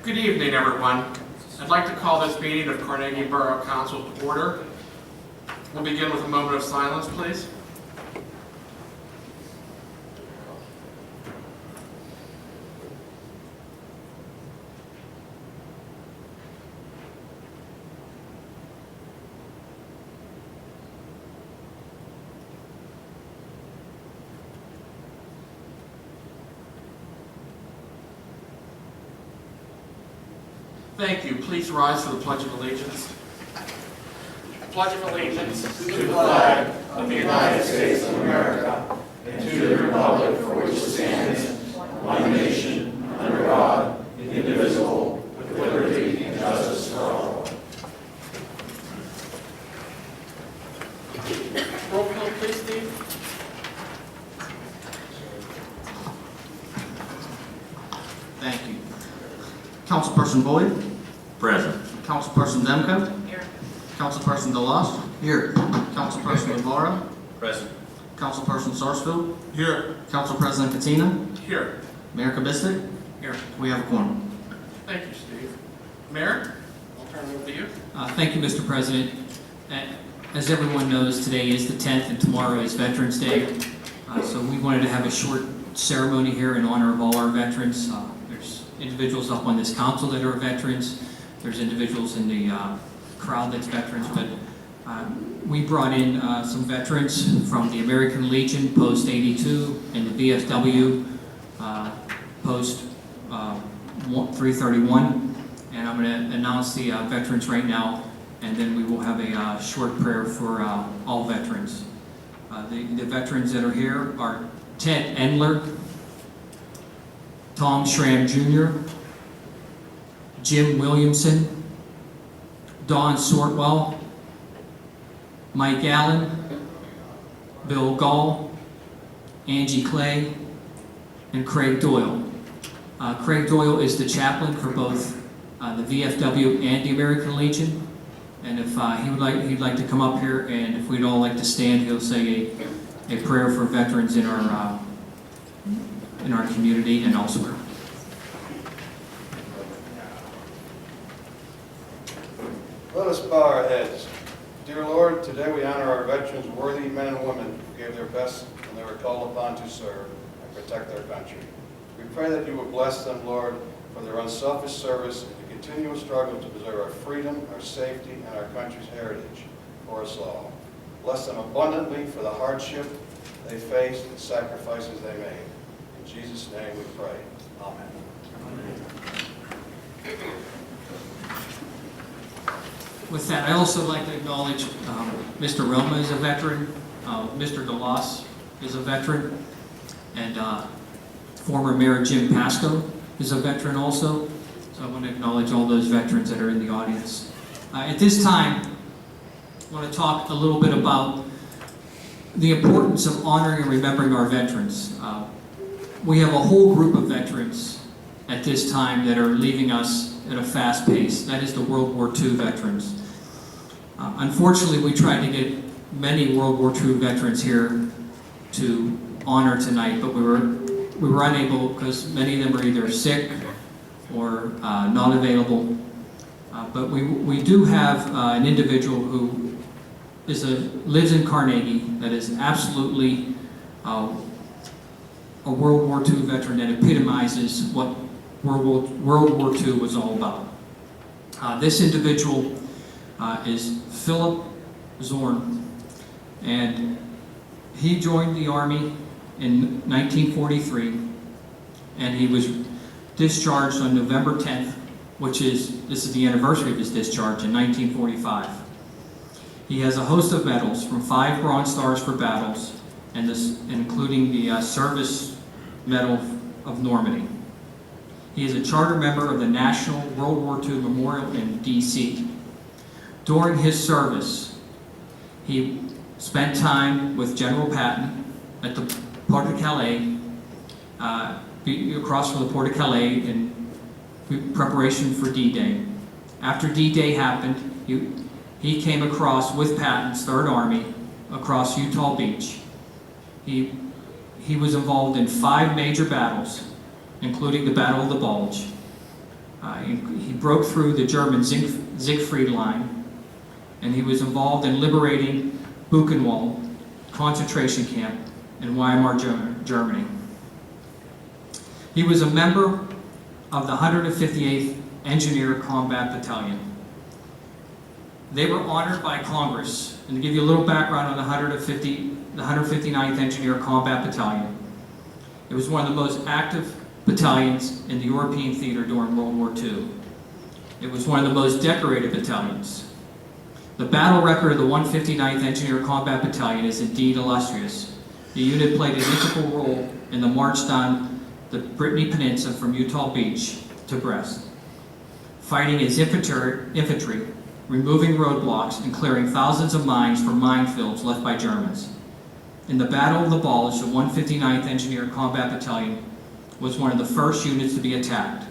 Good evening, everyone. I'd like to call this meeting of Carnegie Borough Council to order. We'll begin with a moment of silence, please. Thank you. Please rise for the Pledge of Allegiance. I pledge of allegiance to the flag of the United States of America and to the republic for which it stands, one nation, under God, indivisible, with liberty and justice for all. Roll call, please, Steve. Thank you. Councilperson Boyd. Present. Councilperson Demko. Here. Councilperson DeLoss. Here. Councilperson Borough. Present. Councilperson Sarsfield. Here. Council President Katina. Here. Mayor Kabistik. Here. We have a quorum. Thank you, Steve. Mayor, I'll turn it over to you. Thank you, Mr. President. As everyone knows, today is the 10th and tomorrow is Veterans Day. So we wanted to have a short ceremony here in honor of all our veterans. There's individuals up on this council that are veterans. There's individuals in the crowd that's veterans, but we brought in some veterans from the American Legion Post 82 and the VFW Post 331. And I'm going to announce the veterans right now, and then we will have a short prayer for all veterans. The veterans that are here are Ted Endler, Tom Schramm Jr., Jim Williamson, Don Sortwell, Mike Allen, Bill Gall, Angie Clay, and Craig Doyle. Craig Doyle is the chaplain for both the VFW and the American Legion. And if he'd like to come up here, and if we'd all like to stand, he'll say a prayer for veterans in our community and elsewhere. Let us bow our heads. Dear Lord, today we honor our veterans, worthy men and women who gave their best when they were called upon to serve and protect their country. We pray that you would bless them, Lord, for their unselfish service and the continual struggle to preserve our freedom, our safety, and our country's heritage for us all. Bless them abundantly for the hardship they faced and sacrifices they made. In Jesus' name we pray. Amen. With that, I also like to acknowledge Mr. Roma is a veteran, Mr. DeLoss is a veteran, and former Mayor Jim Pasco is a veteran also. So I want to acknowledge all those veterans that are in the audience. At this time, I want to talk a little bit about the importance of honoring and remembering our veterans. We have a whole group of veterans at this time that are leaving us at a fast pace. That is the World War II veterans. Unfortunately, we tried to get many World War II veterans here to honor tonight, but we were unable because many of them are either sick or not available. But we do have an individual who lives in Carnegie that is absolutely a World War II veteran that epitomizes what World War II was all about. This individual is Philip Zorn, and he joined the Army in 1943, and he was discharged on November 10th, this is the anniversary of his discharge in 1945. He has a host of medals, from 5 Bronze Stars for battles, and including the Service Medal of Normandy. He is a charter member of the National World War II Memorial in D.C. During his service, he spent time with General Patton at the Port of Calais, across from the Port of Calais in preparation for D-Day. After D-Day happened, he came across with Patton's Third Army across Utah Beach. He was involved in 5 major battles, including the Battle of the Bulge. He broke through the German Siegfried Line, and he was involved in liberating Buchenwald concentration camp in Weimar, Germany. He was a member of the 158th Engineer Combat Battalion. They were honored by Congress, and to give you a little background on the 159th Engineer Combat Battalion, it was one of the most active battalions in the European theater during World War II. It was one of the most decorated battalions. The battle record of the 159th Engineer Combat Battalion is indeed illustrious. The unit played an integral role in the march down the Brittany Peninsula from Utah Beach to Brest, fighting as infantry, removing roadblocks and clearing thousands of mines from minefields left by Germans. In the Battle of the Bulge, the 159th Engineer Combat Battalion was one of the first units to be attacked.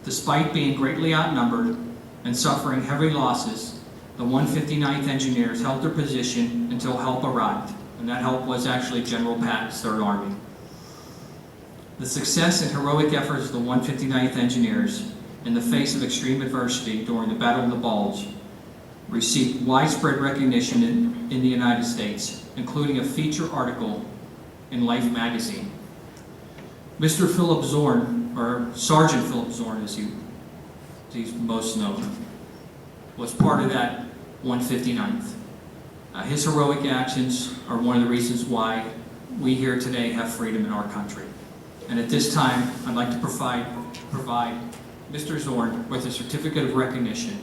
Despite being greatly outnumbered and suffering heavy losses, the 159th Engineers held their position until help arrived, and that help was actually General Patton's Third Army. The success and heroic efforts of the 159th Engineers in the face of extreme adversity during the Battle of the Bulge received widespread recognition in the United States, including a feature article in Life magazine. Mr. Philip Zorn, or Sergeant Philip Zorn as he's most known, was part of that 159th. His heroic actions are one of the reasons why we here today have freedom in our country. And at this time, I'd like to provide Mr. Zorn with a certificate of recognition.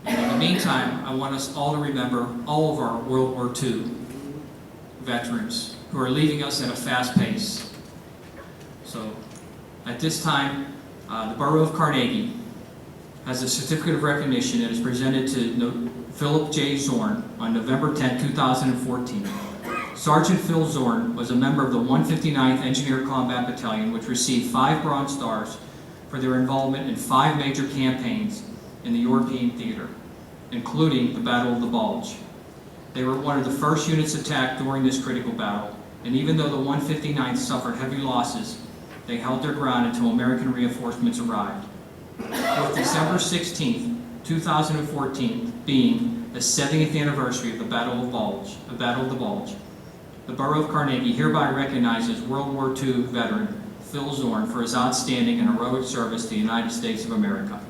And in the meantime, I want us all to remember all of our World War II veterans who are leaving us at a fast pace. So at this time, the Borough of Carnegie has a certificate of recognition that is presented to Philip J. Zorn on November 10, 2014. Sergeant Phil Zorn was a member of the 159th Engineer Combat Battalion, which received 5 Bronze Stars for their involvement in 5 major campaigns in the European theater, including the Battle of the Bulge. They were one of the first units attacked during this critical battle, and even though the 159th suffered heavy losses, they held their ground until American reinforcements arrived. With December 16, 2014 being the 70th anniversary of the Battle of the Bulge, the Borough of Carnegie hereby recognizes World War II veteran Phil Zorn for his outstanding and heroic service to the United States of America.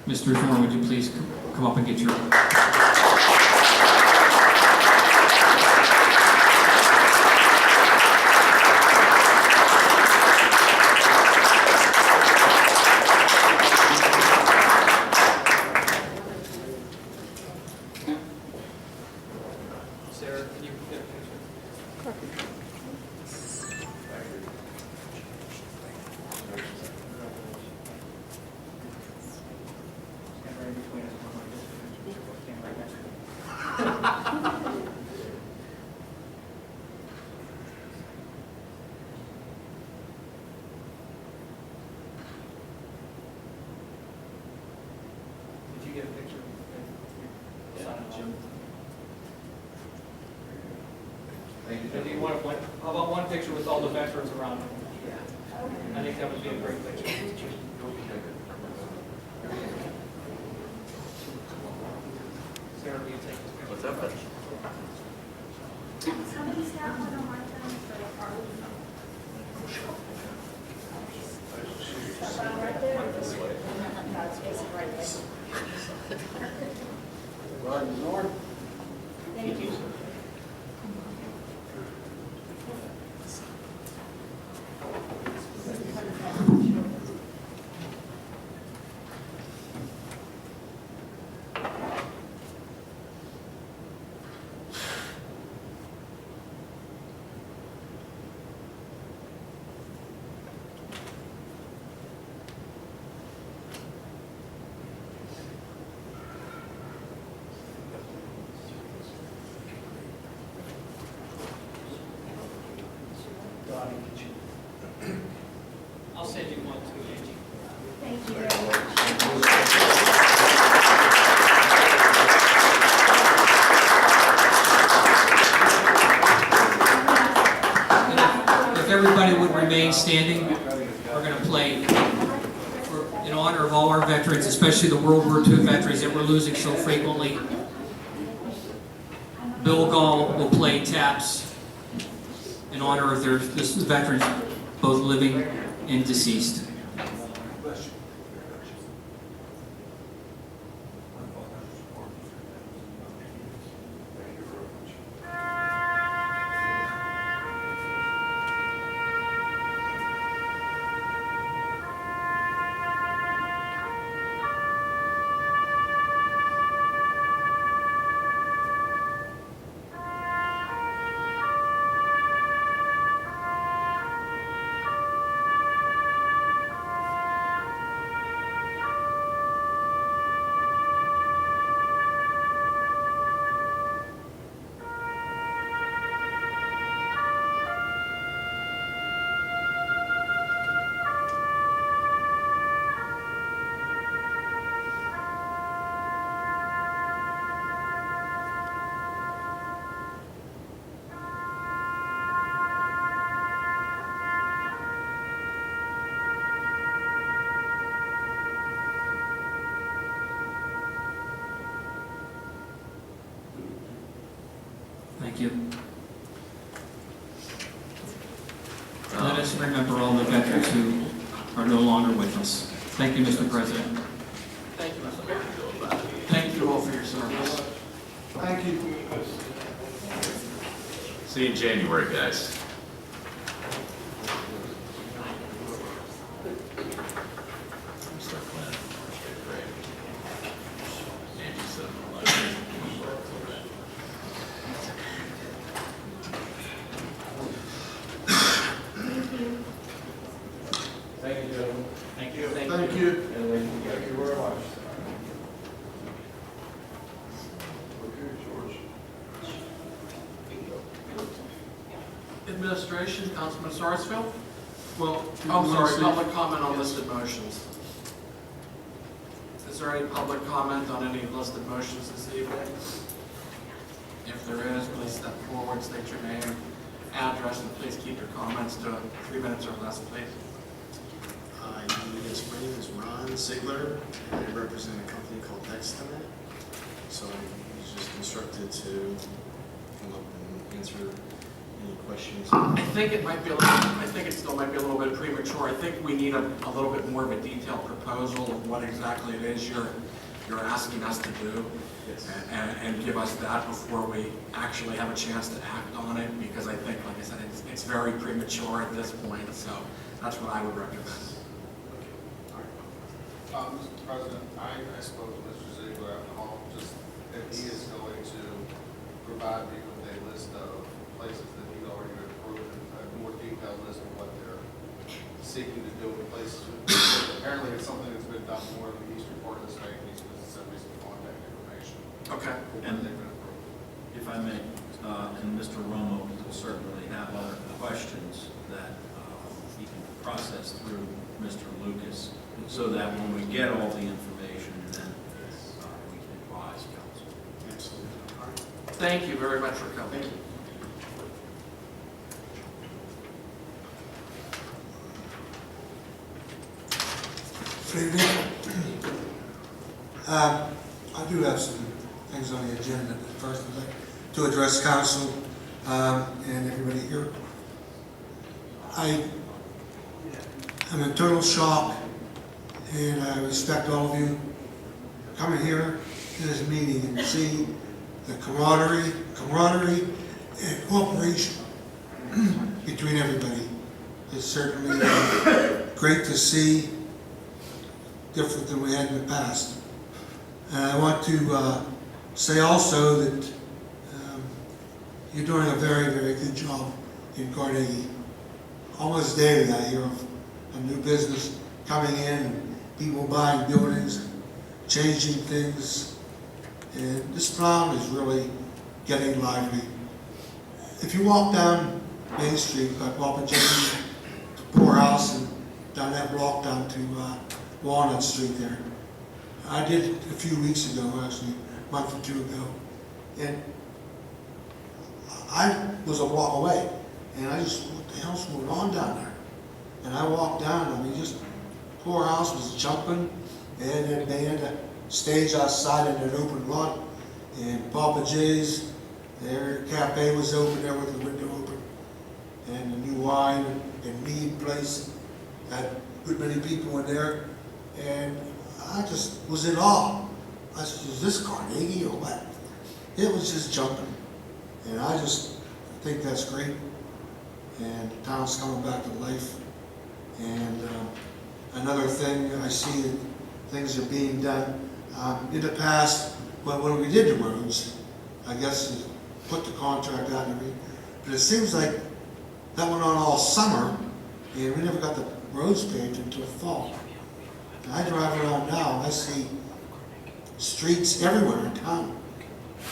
Mr. Zorn, would you please come up and get your... Sarah, can you get a picture? Stand right between us. Stand right next to me. Did you get a picture? Jim. Do you want one? How about one picture with all the veterans around him? I think that would be a great picture. Sarah, will you take this picture? What's up, buddy? Somebody staff on the mark them for the party. Right there. This way. God's face right there. Sergeant Zorn. Thank you. I'll send you one too, Angie. Thank you very much. If everybody would remain standing, we're going to play in honor honor of all our veterans, especially the World War II veterans that we're losing so frequently, Bill Gall will play taps in honor of the veterans, both living and deceased. Thank you. Let us remember all the veterans who are no longer with us. Thank you, Mr. President. Thank you, Mr. Mayor. Thank you all for your service. Thank you. See you in January, guys. Start planning. Great. Angie said, Thank you, gentlemen. Thank you. Thank you. Thank you very much. Okay, George. Administration, Councilman Sarsfield? Well, I'm sorry, public comment on listed motions. Is there any public comment on any listed motions this evening? If there is, please step forward, state your name, address, and please keep your comments to 3 minutes or less, please. My name is Ron Sigler, and I represent a company called Dexternet. So I was just instructed to come up and answer any questions. I think it might be I think it still might be a little bit premature. I think we need a little bit more of a detailed proposal of what exactly it is you're asking us to do. Yes. And give us that before we actually have a chance to act on it, because I think, like I said, it's very premature at this point, so that's what I would recommend. Mr. President, I spoke to Mr. Ziegler at home, just that he is going to provide me with a list of places that he's already approved, and a more detailed list of what they're seeking to do with places. Apparently, it's something that's been done more in the eastern part of the state, and he's going to send me some contact information. Okay. For when they've been approved. If I may, and Mr. Romo will certainly have other questions that he can process through Mr. Lucas, so that when we get all the information, then we can advise council. Absolutely. Thank you very much for coming. Good evening. I do have some things on the agenda, but first I'd like to address council and everybody here. I am in total shock, and I respect all of you coming here to this meeting and seeing the camaraderie and cooperation between everybody. It's certainly great to see, different than we had in the past. And I want to say also that you're doing a very, very good job in Carnegie. Almost daily I hear of a new business coming in and people buying buildings, changing things, and this town is really getting lively. If you walk down Main Street, like Walker James to Poorhouse and down that block down to Walnut Street there. I did it a few weeks ago, actually, a month or two ago, and I was a block away, and I just, what the hell's going on down there? And I walked down, I mean, just poorhouse was jumping, and they had a stage outside in an open lot, and Papa J's, their cafe was open there with the window open, and the new wine and mead place had a good many people in there, and I just was in awe. I said, is this Carnegie or what? It was just jumping, and I just think that's great, and the town's coming back to life. And another thing, I see that things are being done. In the past, when we did the roads, I guess put the contract out and everything, but it seems like that went on all summer, and we never got the roads paved until fall. And I drive around now, and I see streets everywhere in town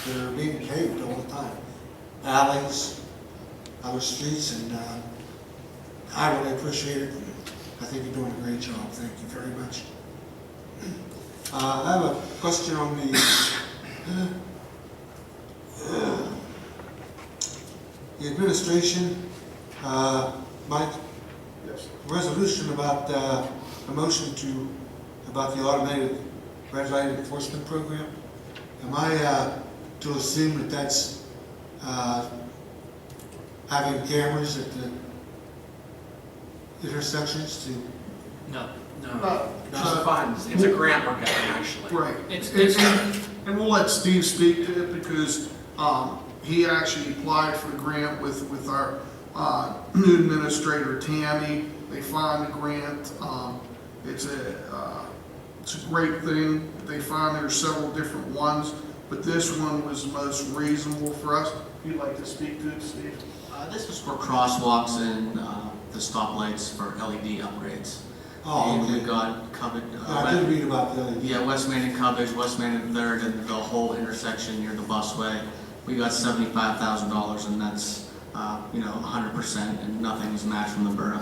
that are being paved all the time. Alleys, other streets, and I really appreciate it. I think you're doing a great job. Thank you very much. I have a question on the administration. Mike, Yes. resolution about a motion about the automated red light enforcement program. Am I to assume that that's having cameras at the intersections to? No. No, just funds. It's a grant we're getting, actually. Right. It's- And we'll let Steve speak to it because he actually applied for the grant with our new administrator, Tammy. They found the grant. It's a great thing. They found there are several different ones, but this one was the most reasonable for us. If you'd like to speak to it, Steve. This is for crosswalks and the stoplights for LED upgrades. Oh, And okay. we got covered. I did read about the LED. Yeah, West Main and Cubbage, West Main and Third, and the whole intersection near the busway. We got $75,000, and that's 100%, and nothing is matched from the borough.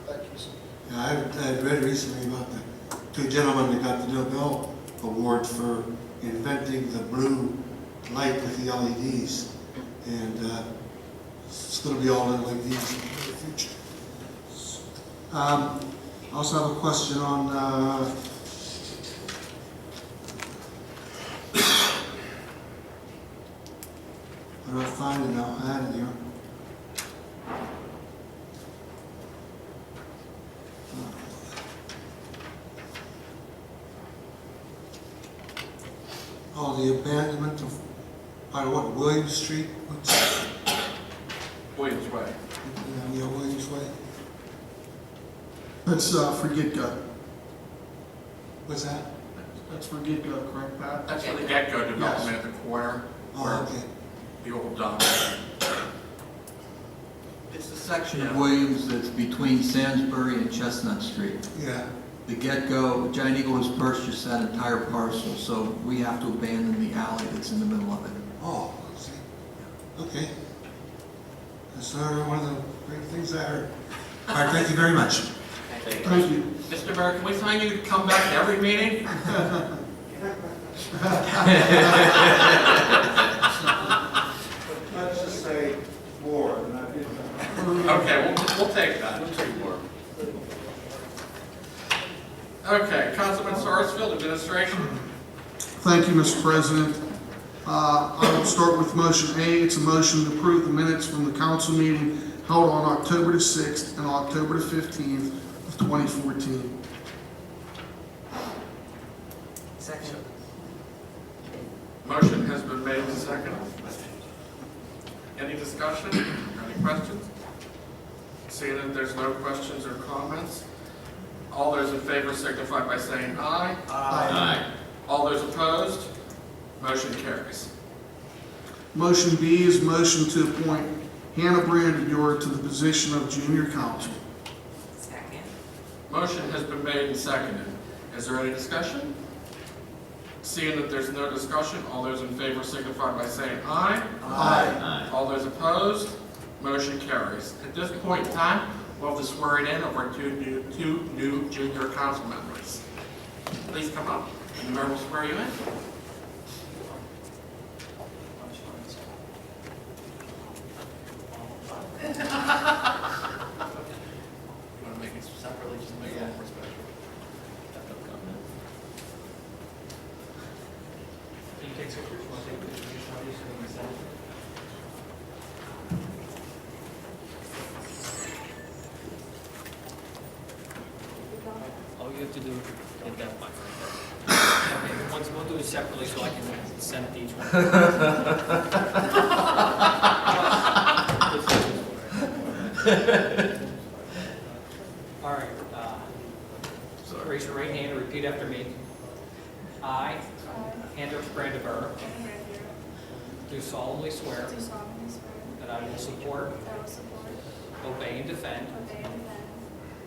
Thank you, sir. Yeah, I read recently about the two gentlemen that got the Nobel Award for inventing the blue light with the LEDs. And it's going to be all LEDs in the future. I also have a question on where do I find it now? I had it here. Oh, the abandonment of, what, Williams Street? What's, Williams Way. yeah, Williams Way. That's for Get-Go. What's that? That's for Get-Go, correct, Pat? That's for the get-go development at the corner, Oh, where okay. the old dump. It's the section of Williams that's between Salisbury and Chestnut Street. Yeah. The Get-Go, Giant Eagle has purchased that entire parcel, so we have to abandon the alley that's in the middle of it. Oh, I see. Okay. That's one of the great things I heard. All right, thank you very much. Thank you. Mr. Mayor, can we find you to come back to every meeting? Let's just say more than I did. Okay, we'll take that. We'll take more. Okay, Councilman Sarsfield, administration. Thank you, Mr. President. I will start with motion A. It's a motion to approve the minutes from the council meeting held on October the 6th and October the 15th of 2014. Second. Motion has been made and seconded. Any discussion or any questions? Seeing that there's no questions or comments, all those in favor signify by saying aye. Aye. All those opposed, motion carries. Motion B is motion to appoint Hannah Brandegor to the position of junior counsel. Second. Motion has been made and seconded. Is there any discussion? Seeing that there's no discussion, all those in favor signify by saying aye. Aye. All those opposed, motion carries. At this point in time, we'll have the swearing in of our two new junior council members. Please come up, and the mayor will swear you in. You want to make it separately, just make it All you have to do is hit that button right there. Okay, once, we'll do it separately so I can send it to each one. All right, raise your right hand and repeat after me. I, Andrew Brandenburg, do solemnly swear Do solemnly swear that I will support, that I will support, obey, and defend obey, and defend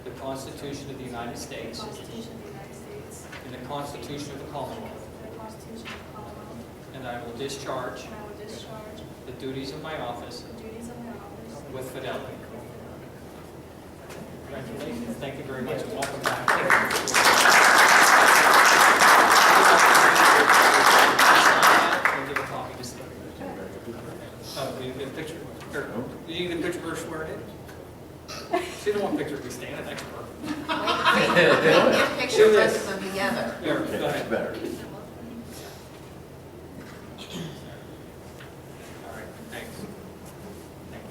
the Constitution of the United the States Constitution of the United States and the Constitution of the Commonwealth, and the Constitution of the Commonwealth, and that I will discharge and I will discharge the duties of my office the duties of my office with fidelity. with fidelity. Congratulations, thank you very much, and welcome back. We'll give a copy to Steve. Oh, we need a picture, or, you need a picture for swearing in? She don't want pictures, we stand next to her. Get a picture of both of them together. There, go ahead. Better. All right, thanks. Thank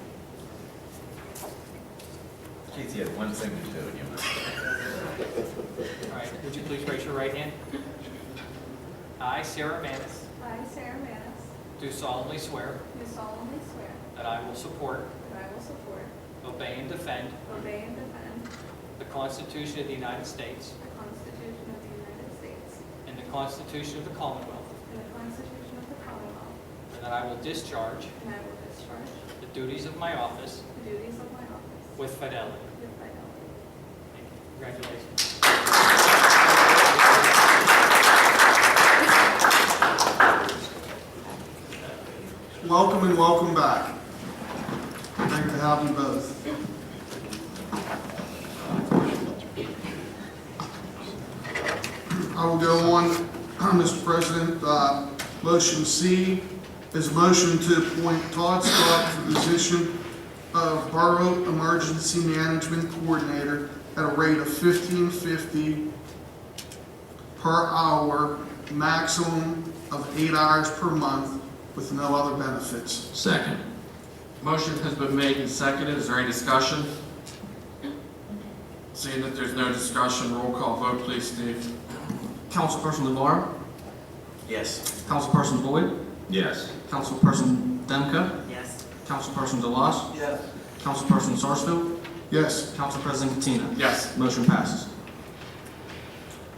you. Keith, you had one thing to do, and you All right, would you please raise your right hand? I, Sarah Manis, I, Sarah Manis, do solemnly swear do solemnly swear that I will support, that I will support, obey, and defend obey, and defend the Constitution of the United States the Constitution of the United States and the Constitution of the Commonwealth, and the Constitution of the Commonwealth, and that I will discharge and I will discharge the duties of my office the duties of my office with fidelity. with fidelity. Thank you. Congratulations. Welcome and welcome back. Great to have you both. I will go on, Mr. President. Motion C is a motion to appoint Todd Scott to the position of Borough Emergency Management Coordinator at a rate of $15.50 per hour, maximum of 8 hours per month, with no other benefits. Second. Motion has been made and seconded. Is there any discussion? Seeing that there's no discussion, roll call vote, please, Steve. Councilperson LeVar, Yes. Councilperson Boyd, Yes. Councilperson Demka, Yes. Councilperson DeLoss, Yes. Councilperson Sarsfield, Yes. Council President Katina. Yes. Motion passes.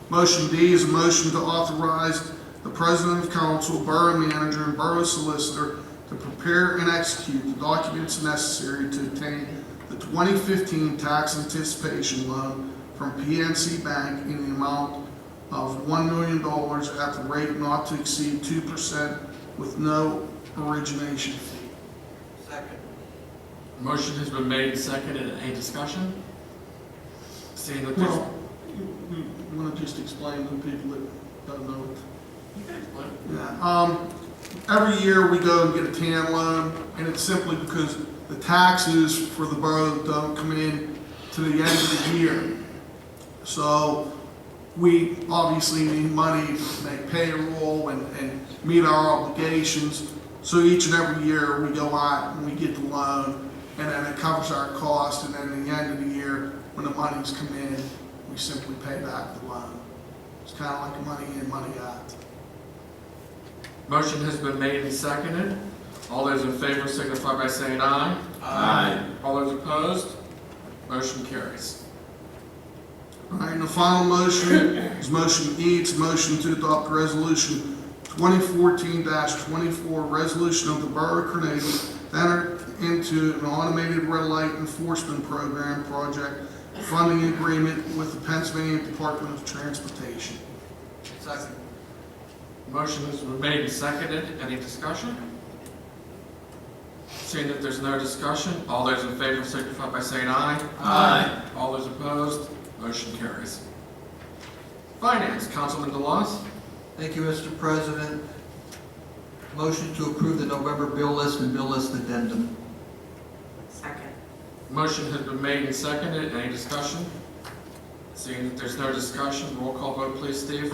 Motion D is a motion to authorize the President of Council, Borough Manager, and Borough Solicitor to prepare and execute the documents necessary to obtain the 2015 tax anticipation loan from PNC Bank in the amount of $1 million at the rate not to exceed 2% with no origination fee. Second. Motion has been made and seconded. Any discussion? Seeing that there's... Well, we want to just explain to the people that don't know it. Yeah, every year we go and get a TAN loan, and it's simply because the taxes for the borough don't come in to the end of the year. So we obviously need money to make payroll and meet our obligations. So each and every year we go out and we get the loan, and then it covers our cost, and then at the end of the year, when the money's come in, we simply pay back the loan. It's kind of like a money in, money out. Motion has been made and seconded. All those in favor signify by saying aye. Aye. All those opposed? Motion carries. All right, and the final motion is motion E. It's a motion to adopt resolution 2014-24, resolution of the Borough of Carnegie to enter into an automated red light enforcement program project funding agreement with the Pennsylvania Department of Transportation. Second. Motion has been made and seconded. Any discussion? Seeing that there's no discussion, all those in favor signify by saying aye. Aye. All those opposed? Motion carries. Finance, Councilman DeLoss. Thank you, Mr. President. Motion to approve the November bill list and bill list addendum. Second. Motion has been made and seconded. Any discussion? Seeing that there's no discussion, roll call vote, please, Steve.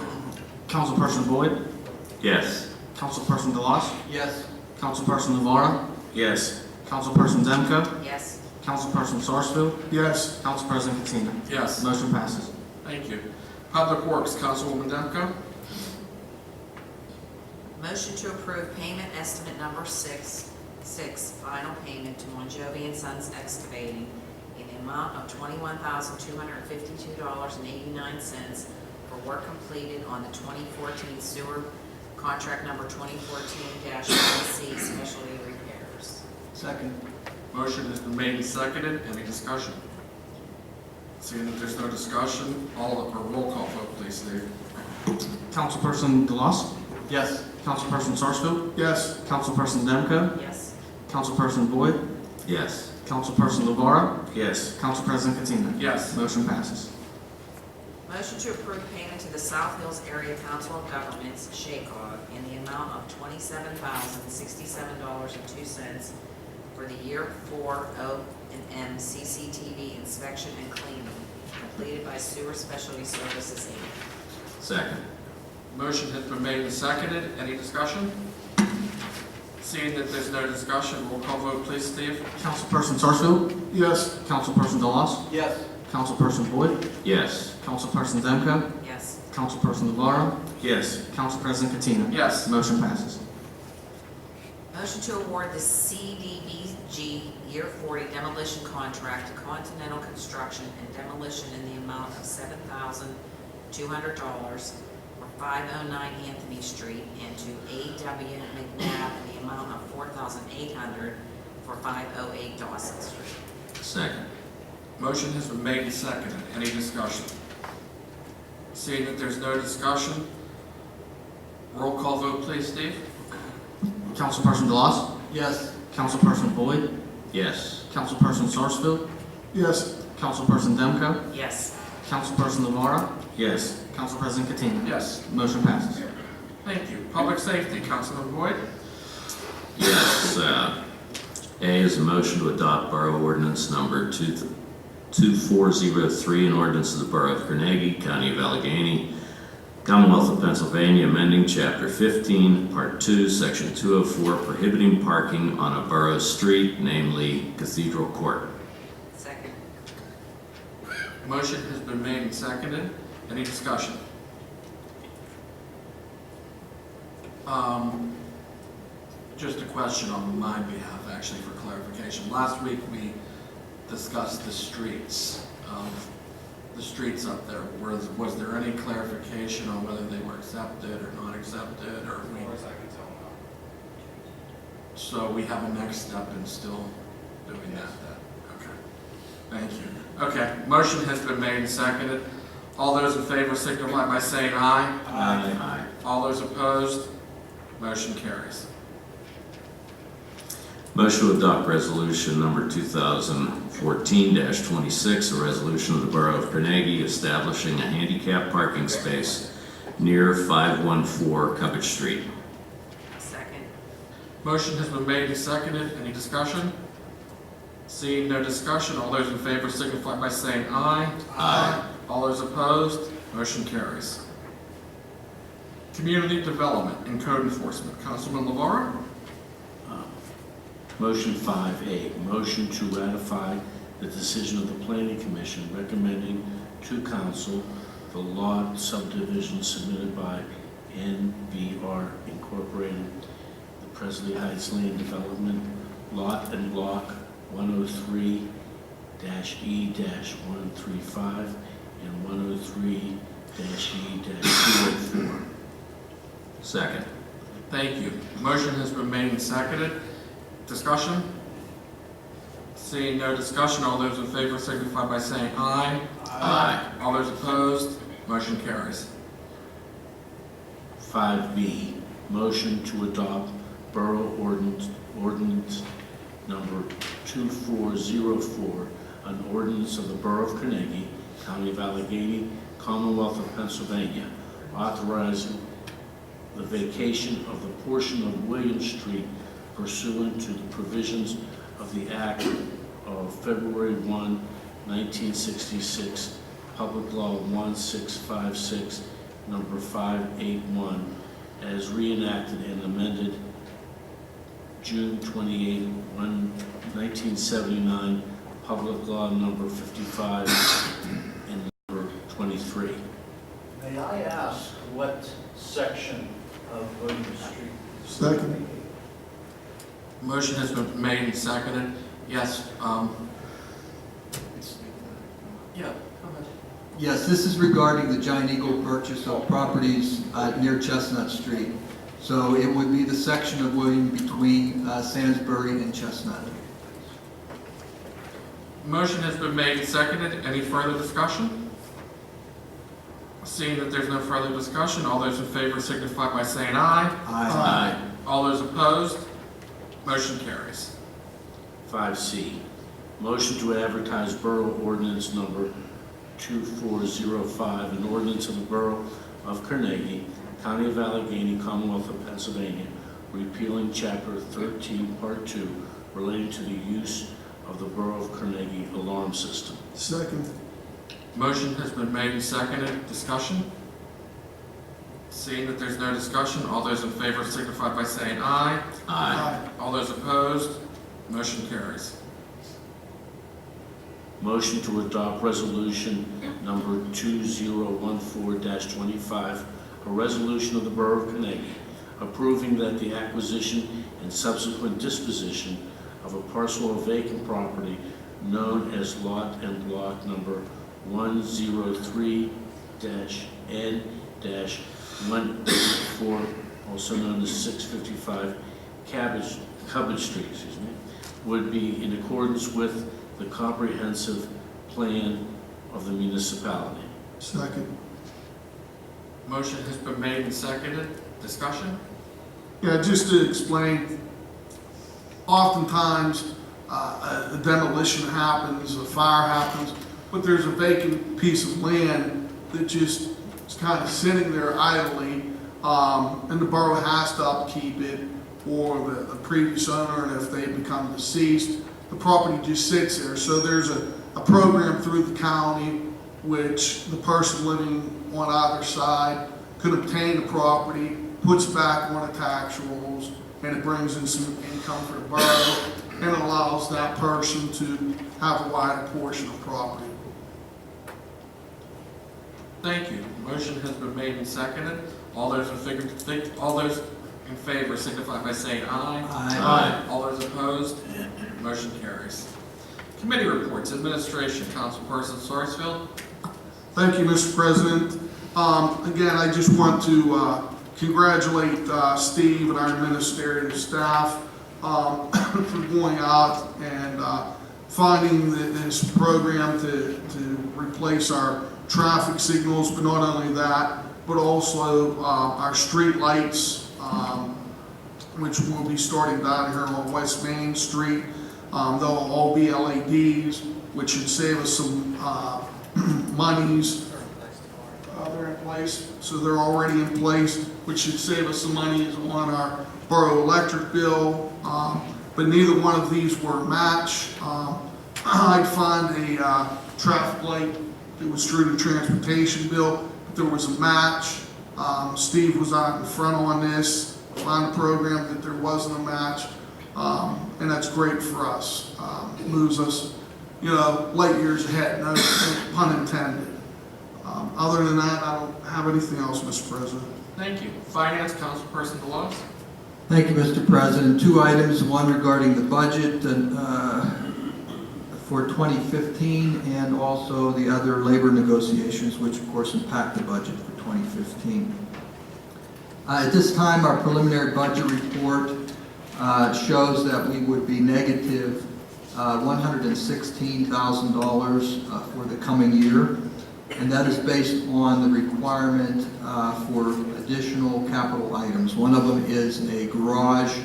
Councilperson Boyd, Yes. Councilperson DeLoss, Yes. Councilperson Navarro, Yes. Councilperson Demko, Yes. Councilperson Sarsfield, Yes. Council President Katina. Yes. Motion passes. Thank you. Public Works, Councilwoman Demko. Motion to approve payment estimate number six, final payment to Monjovi and Sons Excavating in the amount of $21,252.89 for work completed on the 2014 sewer contract number 2014-1C specialty repairs. Second. Motion has been made and seconded. Any discussion? Seeing that there's no discussion, roll call vote, please, Steve. Councilperson DeLoss, Yes. Councilperson Sarsfield, Yes. Councilperson Demko, Yes. Councilperson Boyd, Yes. Councilperson Navarro, Yes. Council President Katina. Yes. Motion passes. Motion to approve payment to the South Hills Area Council of Governments, SHACOG, in the amount of $27,067.02 for the year 4 O&M CCTV inspection and cleaning completed by Sewer Specialty Services, Inc. Second. Motion has been made and seconded. Any discussion? Seeing that there's no discussion, roll call vote, please, Steve. Councilperson Sarsfield, Yes. Councilperson DeLoss, Yes. Councilperson Boyd, Yes. Councilperson Demko, Yes. Councilperson Navarro, Yes. Council President Katina. Yes. Motion passes. Motion to award the CDBG Year 40 demolition contract to Continental Construction and Demolition in the amount of $7,200 for 509 Anthony Street, and to A.W. McNabb in the amount of $4,800 for 508 Dawson Street. Second. Motion has been made and seconded. Any discussion? Seeing that there's no discussion, roll call vote, please, Steve. Councilperson DeLoss, Yes. Councilperson Boyd, Yes. Councilperson Sarsfield, Yes. Councilperson Demko, Yes. Councilperson Navarro, Yes. Council President Katina. Yes. Motion passes. Thank you. Public Safety, Councilman Boyd. Yes. A is a motion to adopt Borough Ordinance Number 2403, an ordinance of the Borough of Carnegie, County of Allegheny, Commonwealth of Pennsylvania, amending Chapter 15, Part 2, Section 204, prohibiting parking on a borough street, namely Cathedral Court. Second. Motion has been made and seconded. Any discussion? Just a question on my behalf, actually, for clarification. Last week, we discussed the streets up there. Was there any clarification on whether they were accepted or not accepted, or we? As far as I can tell, no. So we have a next step in still doing that then? Okay. Thank you. Okay, motion has been made and seconded. All those in favor signify by saying aye. Aye. All those opposed, motion carries. Motion to adopt resolution number 2014-26, a resolution of the Borough of Carnegie establishing a handicap parking space near 514 Cubbage Street. Second. Motion has been made and seconded. Any discussion? Seeing no discussion, all those in favor signify by saying aye. Aye. All those opposed, motion carries. Community Development and Code Enforcement, Councilman LaVara. Motion 5A, motion to ratify the decision of the Planning Commission recommending to council the lot subdivision submitted by NVR Incorporated, the Presley Heights Land Development, Lot and Block 103-E-135 and 103-E-204. Second. Thank you. Motion has been made and seconded. Discussion? Seeing no discussion, all those in favor signify by saying aye. Aye. All those opposed, motion carries. 5B, motion to adopt Borough Ordinance Number 2404, an ordinance of the Borough of Carnegie, County of Allegheny, Commonwealth of Pennsylvania, authorizing the vacation of the portion of William Street pursuant to the provisions of the Act of February 1, 1966, Public Law 1656, number 581, as reenacted and amended June 28, 1979, Public Law Number 55 and Number 23. May I ask what section of William Street? Second. Motion has been made and seconded. Yes, yeah, go ahead. Yes, this is regarding the Giant Eagle purchase of properties near Chestnut Street. So it would be the section of William between Salisbury and Chestnut. Motion has been made and seconded. Any further discussion? Seeing that there's no further discussion, all those in favor signify by saying aye. Aye. All those opposed, motion carries. 5C, motion to advertise Borough Ordinance Number 2405, an ordinance of the Borough of Carnegie, County of Allegheny, Commonwealth of Pennsylvania, repealing Chapter 13, Part 2, relating to the use of the Borough of Carnegie alarm system. Second. Motion has been made and seconded. Discussion? Seeing that there's no discussion, all those in favor signify by saying aye. Aye. All those opposed, motion carries. Motion to adopt resolution number 2014-25, a resolution of the Borough of Carnegie approving that the acquisition and subsequent disposition of a parcel of vacant property known as lot and block number 103-N-14, also known as 655 Cabbage Street, would be in accordance with the comprehensive plan of the municipality. Second. Motion has been made and seconded. Discussion? Yeah, just to explain, oftentimes a demolition happens, a fire happens, but there's a vacant piece of land that just is kind of sitting there idly, and the borough has to upkeep it, or the previous owner, and if they become deceased, the property just sits there. So there's a program through the county which the person living on either side could obtain the property, puts back on the tax rolls, and it brings in some income for the borough, and it allows that person to have a wider portion of property. Thank you. Motion has been made and seconded. All those in favor signify by saying aye. Aye. All those opposed, motion carries. Committee reports. Administration, Councilperson Sarsfield. Thank you, Mr. President. Again, I just want to congratulate Steve and our administrative staff for going out and finding this program to replace our traffic signals, but not only that, but also our street lights, which will be starting down here on West Main Street. They'll all be LEDs, which should save us some monies. They're in place, so they're already in place, which should save us some money on our borough electric bill. But neither one of these were a match. I'd find a traffic light that was through the transportation bill, but there was a match. Steve was out in front on this, found a program that there wasn't a match, and that's great for us. It moves us, light years ahead, no pun intended. Other than that, I don't have anything else, Mr. President. Thank you. Finance, Councilperson DeLoss. Thank you, Mr. President. Two items, one regarding the budget for 2015 and also the other labor negotiations, which of course impact the budget for 2015. At this time, our preliminary budget report shows that we would be negative $116,000 for the coming year, and that is based on the requirement for additional capital items. One of them is a garage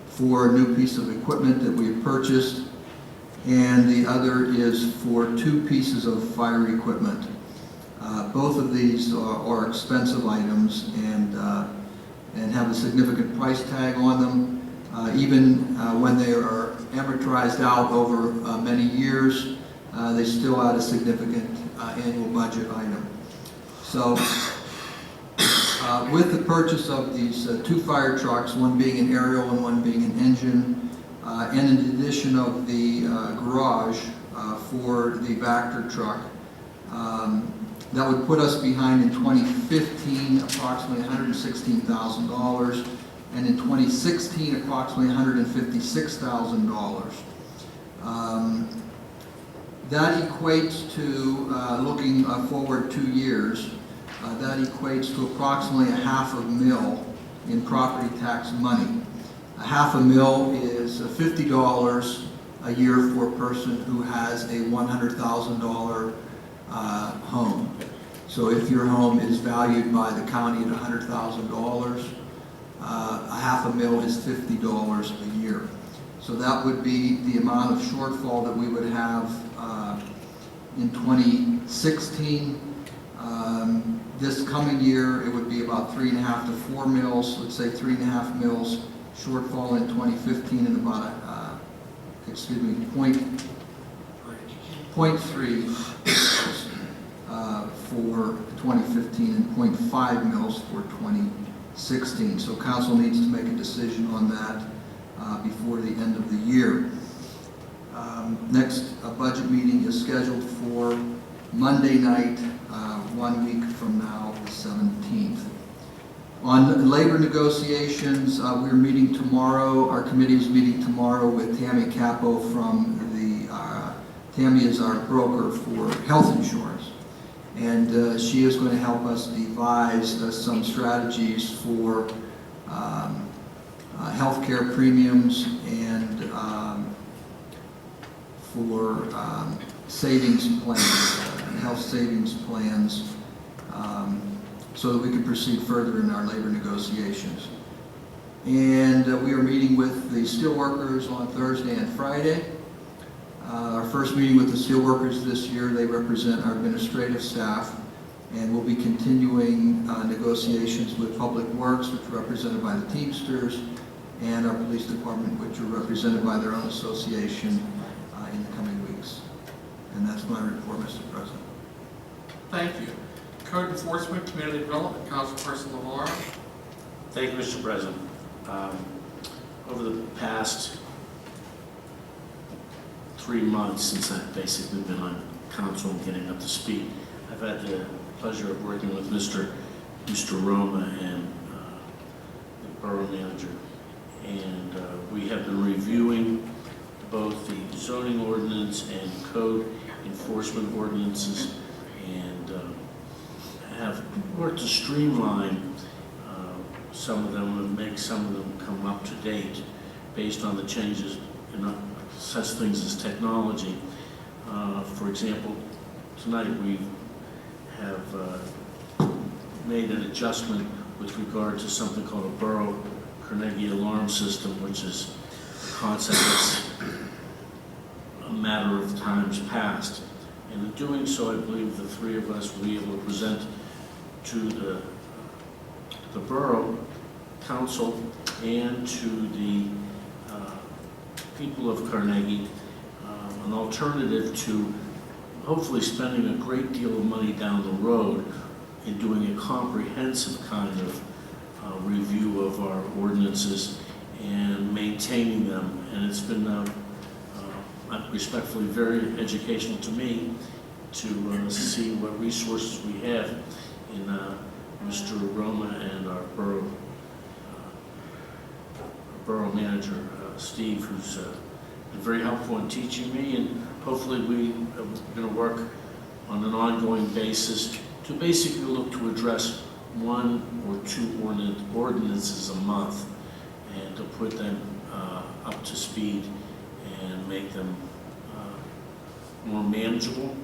for a new piece of equipment that we have purchased, and the other is for 2 pieces of fire equipment. Both of these are expensive items and have a significant price tag on them. Even when they are amortized out over many years, they still add a significant annual budget item. So With the purchase of these 2 fire trucks, one being an aerial and one being an engine, and in addition of the garage for the Vector truck, that would put us behind in 2015 approximately $116,000, and in 2016 approximately $156,000. That equates to, looking forward 2 years, that equates to approximately $500,000 in property tax money. $500,000 is $50 a year for a person who has a $100,000 home. So if your home is valued by the county at $100,000, $500,000 is $50 a year. So that would be the amount of shortfall that we would have in 2016. This coming year, it would be about 3.5 to 4 mils, let's say 3.5 mils shortfall in 2015, and about, 0.3 for 2015 and 0.5 mils for 2016. So council needs to make a decision on that before the end of the year. Next budget meeting is scheduled for Monday night, 1 week from now, the 17th. On labor negotiations, we're meeting tomorrow. Our committee is meeting tomorrow with Tammy Capo from the, Tammy is our broker for health insurance. And she is going to help us devise some strategies for healthcare premiums and for savings plans, health savings plans, so that we can proceed further in our labor negotiations. And we are meeting with the steelworkers on Thursday and Friday. Our first meeting with the steelworkers this year, they represent our administrative staff, and we'll be continuing negotiations with Public Works, which are represented by the Teamsters, and our police department, which are represented by their own association in the coming weeks. And that's my report, Mr. President. Thank you. Code Enforcement, Community Development, Councilperson LaVar. Thank you, Mr. President. Over the past 3 months since I've basically been on council and getting up to speed, I've had the pleasure of working with Mr. Roma and the borough manager. And we have been reviewing both the zoning ordinance and code enforcement ordinances, and have worked to streamline some of them and make some of them come up to date based on the changes in such things as technology. For example, tonight we have made an adjustment with regard to something called a Borough Carnegie alarm system, which is a concept that's a matter of times past. And in doing so, I believe the 3 of us will be able to present to the Borough Council and to the people of Carnegie an alternative to hopefully spending a great deal of money down the road in doing a comprehensive kind of review of our ordinances and maintaining them. And it's been respectfully very educational to me to see what resources we have in Mr. Roma and our borough manager, Steve, who's been very helpful in teaching me, and hopefully we are going to work on an ongoing basis to basically look to address 1 or 2 ordinances a month, and to put them up to speed and make them more manageable,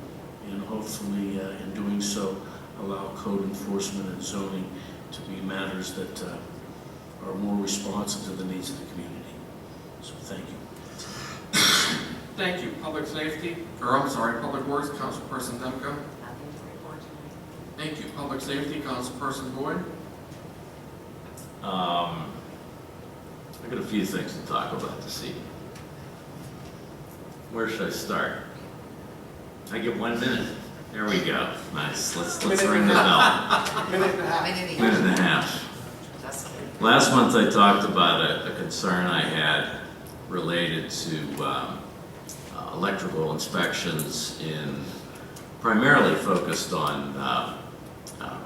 and hopefully in doing so allow code enforcement and zoning to be matters that are more responsive to the needs of the community. So thank you. Thank you. Public Safety, or I'm sorry, Public Works, Councilperson Demko. Nothing to report tonight. Thank you. Public Safety, Councilperson Boyd. I've got a few things to talk about this evening. Where should I start? I get 1 minute. There we go. Nice. Let's ring the bell. Minute and a half. Minute and a half. Last month I talked about a concern I had related to electrical inspections primarily focused on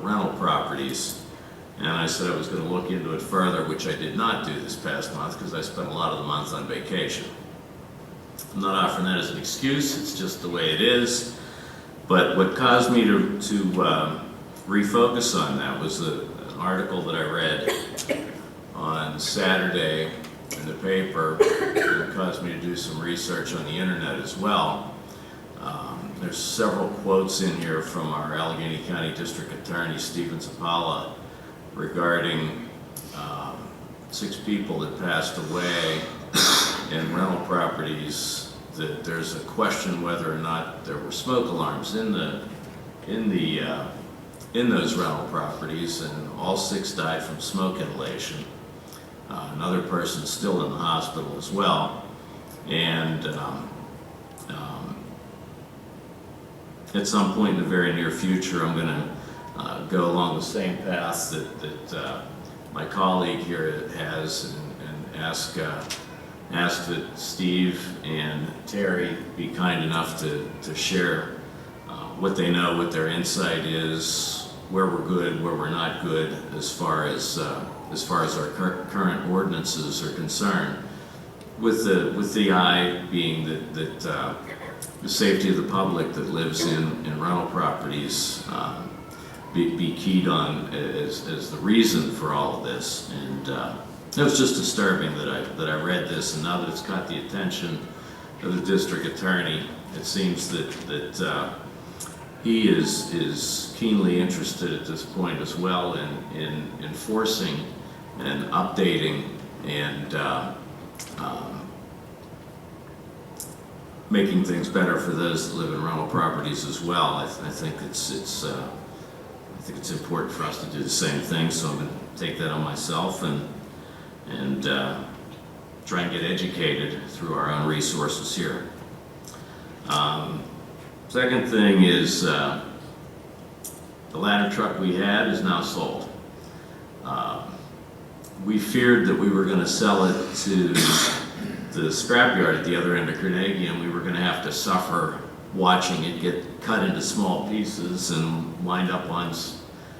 rental properties. And I said I was going to look into it further, which I did not do this past month because I spent a lot of the month on vacation. I'm not offering that as an excuse, it's just the way it is. But what caused me to refocus on that was an article that I read on Saturday in the paper. It caused me to do some research on the internet as well. There's several quotes in here from our Allegheny County District Attorney, Stephen Zappala, regarding 6 people that passed away in rental properties, that there's a question whether or not there were smoke alarms in those rental properties, and all 6 died from smoke inhalation. Another person still in the hospital as well. And at some point in the very near future, I'm going to go along the same path that my colleague here has, and ask that Steve and Terry be kind enough to share what they know, what their insight is, where we're good, where we're not good, as far as our current ordinances are concerned. With the eye being that the safety of the public that lives in rental properties be keyed on as the reason for all of this. And it was just disturbing that I read this, and now that it's caught the attention of the district attorney, it seems that he is keenly interested at this point as well in enforcing and updating and making things better for those that live in rental properties as well. I think it's important for us to do the same thing, so I'm going to take that on myself and try and get educated through our own resources here. Second thing is the ladder truck we had is now sold. We feared that we were going to sell it to the scrapyard at the other end of Carnegie, and we were going to have to suffer watching it get cut into small pieces and wind up on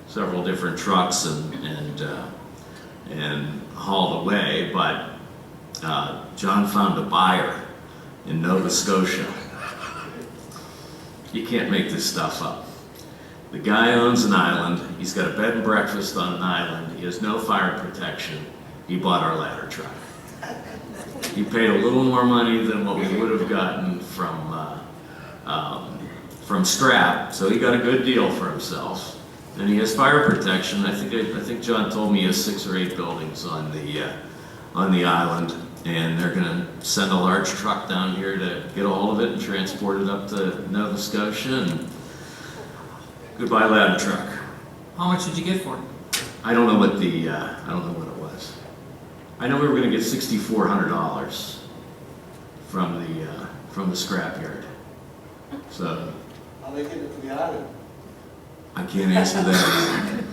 several different trucks and hauled away. But John found a buyer in Nova Scotia. You can't make this stuff up. The guy owns an island. He's got a bed and breakfast on an island. He has no fire protection. He bought our ladder truck. He paid a little more money than what we would have gotten from scrap, so he got a good deal for himself. And he has fire protection. I think John told me he has 6 or 8 buildings on the island, and they're going to send a large truck down here to get all of it and transport it up to Nova Scotia. And goodbye, ladder truck. How much did you get for it? I don't know what it was. I know we were going to get $6,400 from the scrapyard. So How they get it to the island? I can't answer that.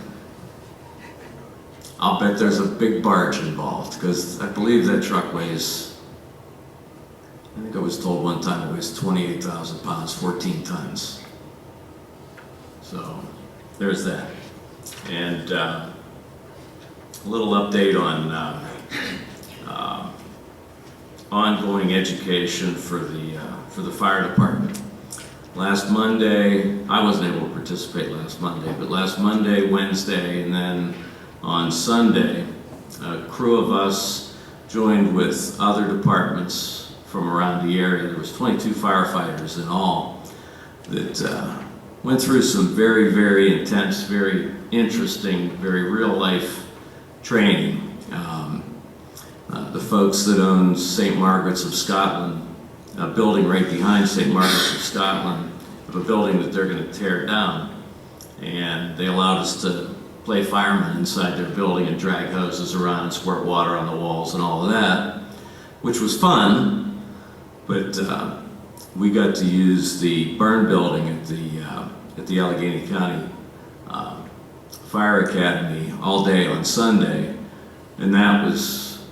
I'll bet there's a big barge involved, because I believe that truck weighs, I think I was told one time it weighs 28,000 pounds, 14 tons. So there's that. And a little update on ongoing education for the fire department. Last Monday, I wasn't able to participate last Monday, but last Monday, Wednesday, and then on Sunday, a crew of us joined with other departments from around the area. There was 22 firefighters in all that went through some very, very intense, very interesting, very real-life training. The folks that own St. Margaret's of Scotland, a building right behind St. Margaret's of Scotland, of a building that they're going to tear down, and they allowed us to play firemen inside their building and drag hoses around and squirt water on the walls and all of that, which was fun. But we got to use the burn building at the Allegheny County Fire Academy all day on Sunday, And that was,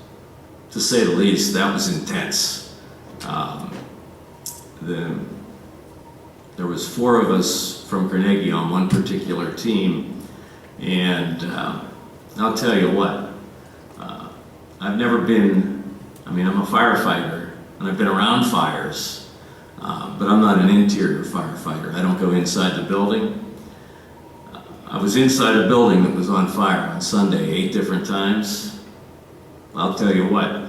to say the least, that was intense. There was 4 of us from Carnegie on one particular team, and I'll tell you what, I've never been, I mean, I'm a firefighter, and I've been around fires, but I'm not an interior firefighter. I don't go inside the building. I was inside a building that was on fire on Sunday 8 different times. I'll tell you what,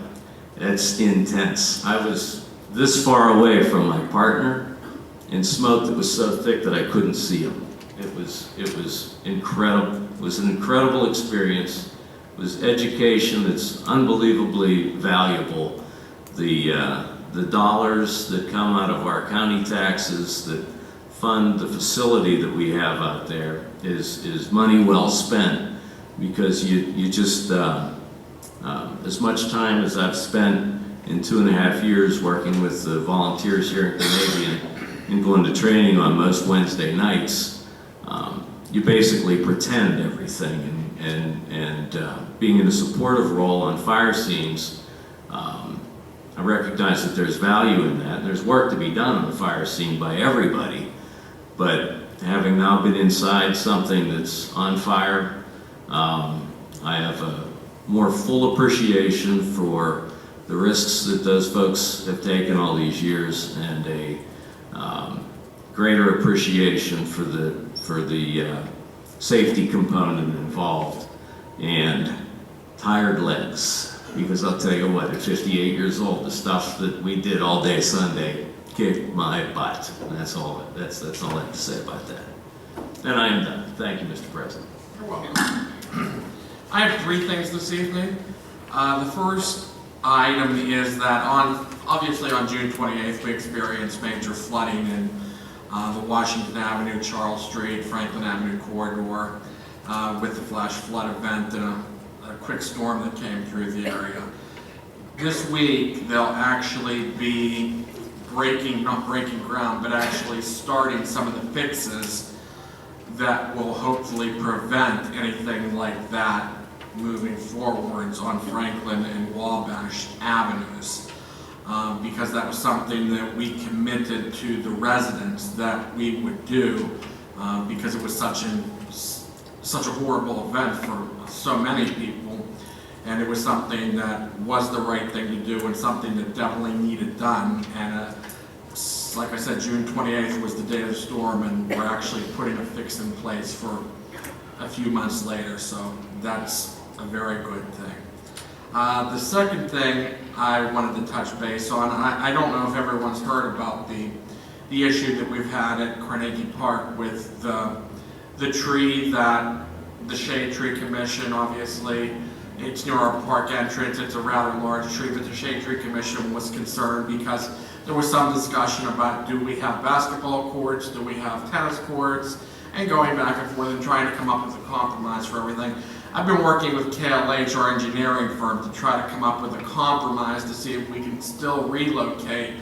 it's intense. I was this far away from my partner in smoke that was so thick that I couldn't see him. It was incredible. It was an incredible experience. It was education that's unbelievably valuable. The dollars that come out of our county taxes that fund the facility that we have out there is money well spent, because you just, as much time as I've spent in 2.5 years working with the volunteers here at Carnegie and going to training on most Wednesday nights, you basically pretend everything, and being in a supportive role on fire scenes, I recognize that there's value in that. There's work to be done on the fire scene by everybody, but having now been inside something that's on fire, I have a more full appreciation for the risks that those folks have taken all these years, and a greater appreciation for the safety component involved, and tired legs. Because I'll tell you what, at 58 years old, the stuff that we did all day Sunday kicked my butt. And that's all I have to say about that. And I am done. Thank you, Mr. President. You're welcome. I have 3 things this evening. The first item is that obviously on June 28th, we experienced major flooding in the Washington Avenue, Charles Street, Franklin Avenue corridor with the flash flood event and a quick storm that came through the area. This week, they'll actually be not breaking ground, but actually starting some of the fixes that will hopefully prevent anything like that moving forwards on Franklin and Wabash Avenues. Because that was something that we committed to the residents that we would do, because it was such a horrible event for so many people, and it was something that was the right thing to do and something that definitely needed done. And like I said, June 28th was the day of the storm, and we're actually putting a fix in place for a few months later, so that's a very good thing. The second thing I wanted to touch base on, I don't know if everyone's heard about the issue that we've had at Carnegie Park with the tree that the Shade Tree Commission, obviously, it's near our park entrance. It's a rather large tree, but the Shade Tree Commission was concerned because there was some discussion about, do we have basketball courts, do we have tennis courts, and going back and forth and trying to come up with a compromise for everything. I've been working with KLH, our engineering firm, to try to come up with a compromise to see if we can still relocate,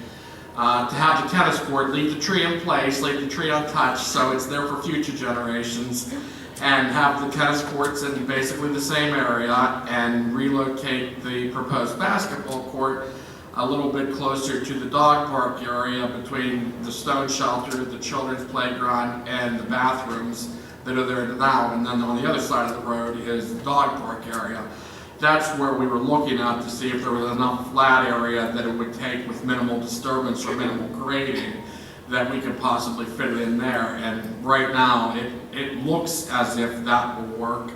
to have the tennis court, leave the tree in place, leave the tree untouched so it's there for future generations, and have the tennis courts in basically the same area, and relocate the proposed basketball court a little bit closer to the dog park area between the stone shelter, the children's playground, and the bathrooms that are there now. And then on the other side of the road is the dog park area. That's where we were looking at to see if there was enough flat area that it would take with minimal disturbance or minimal grading that we could possibly fit it in there. And right now, it looks as if that will work.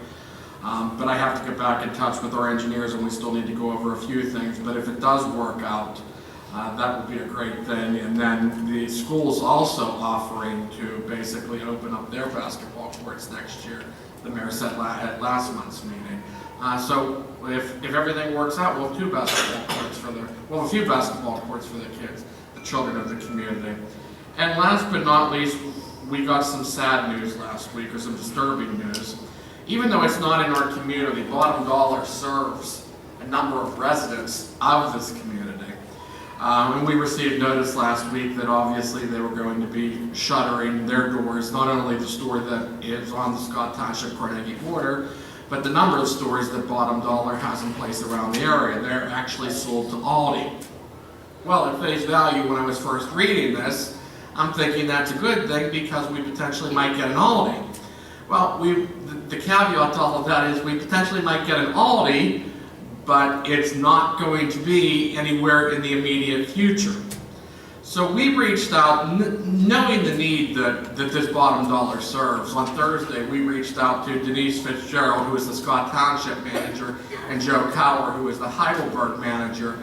But I have to get back in touch with our engineers, and we still need to go over a few things. But if it does work out, that would be a great thing. And then the school's also offering to basically open up their basketball courts next year, the mayor said at last month's meeting. So if everything works out, we'll have a few basketball courts for the kids, the children of the community. And last but not least, we got some sad news last week, or some disturbing news. Even though it's not in our community, Bottom Dollar serves a number of residents of this community. And we received notice last week that obviously they were going to be shuttering their doors, not only the store that is on the Scott Township Carnegie border, but the number of stores that Bottom Dollar has in place around the area, they're actually sold to Aldi. Well, at face value, when I was first reading this, I'm thinking that's a good thing because we potentially might get an Aldi. Well, the caveat to all of that is we potentially might get an Aldi, but it's not going to be anywhere in the immediate future. So we reached out, knowing the need that this Bottom Dollar serves. On Thursday, we reached out to Denise Fitzgerald, who is the Scott Township manager, and Joe Cower, who is the Heidelberg manager,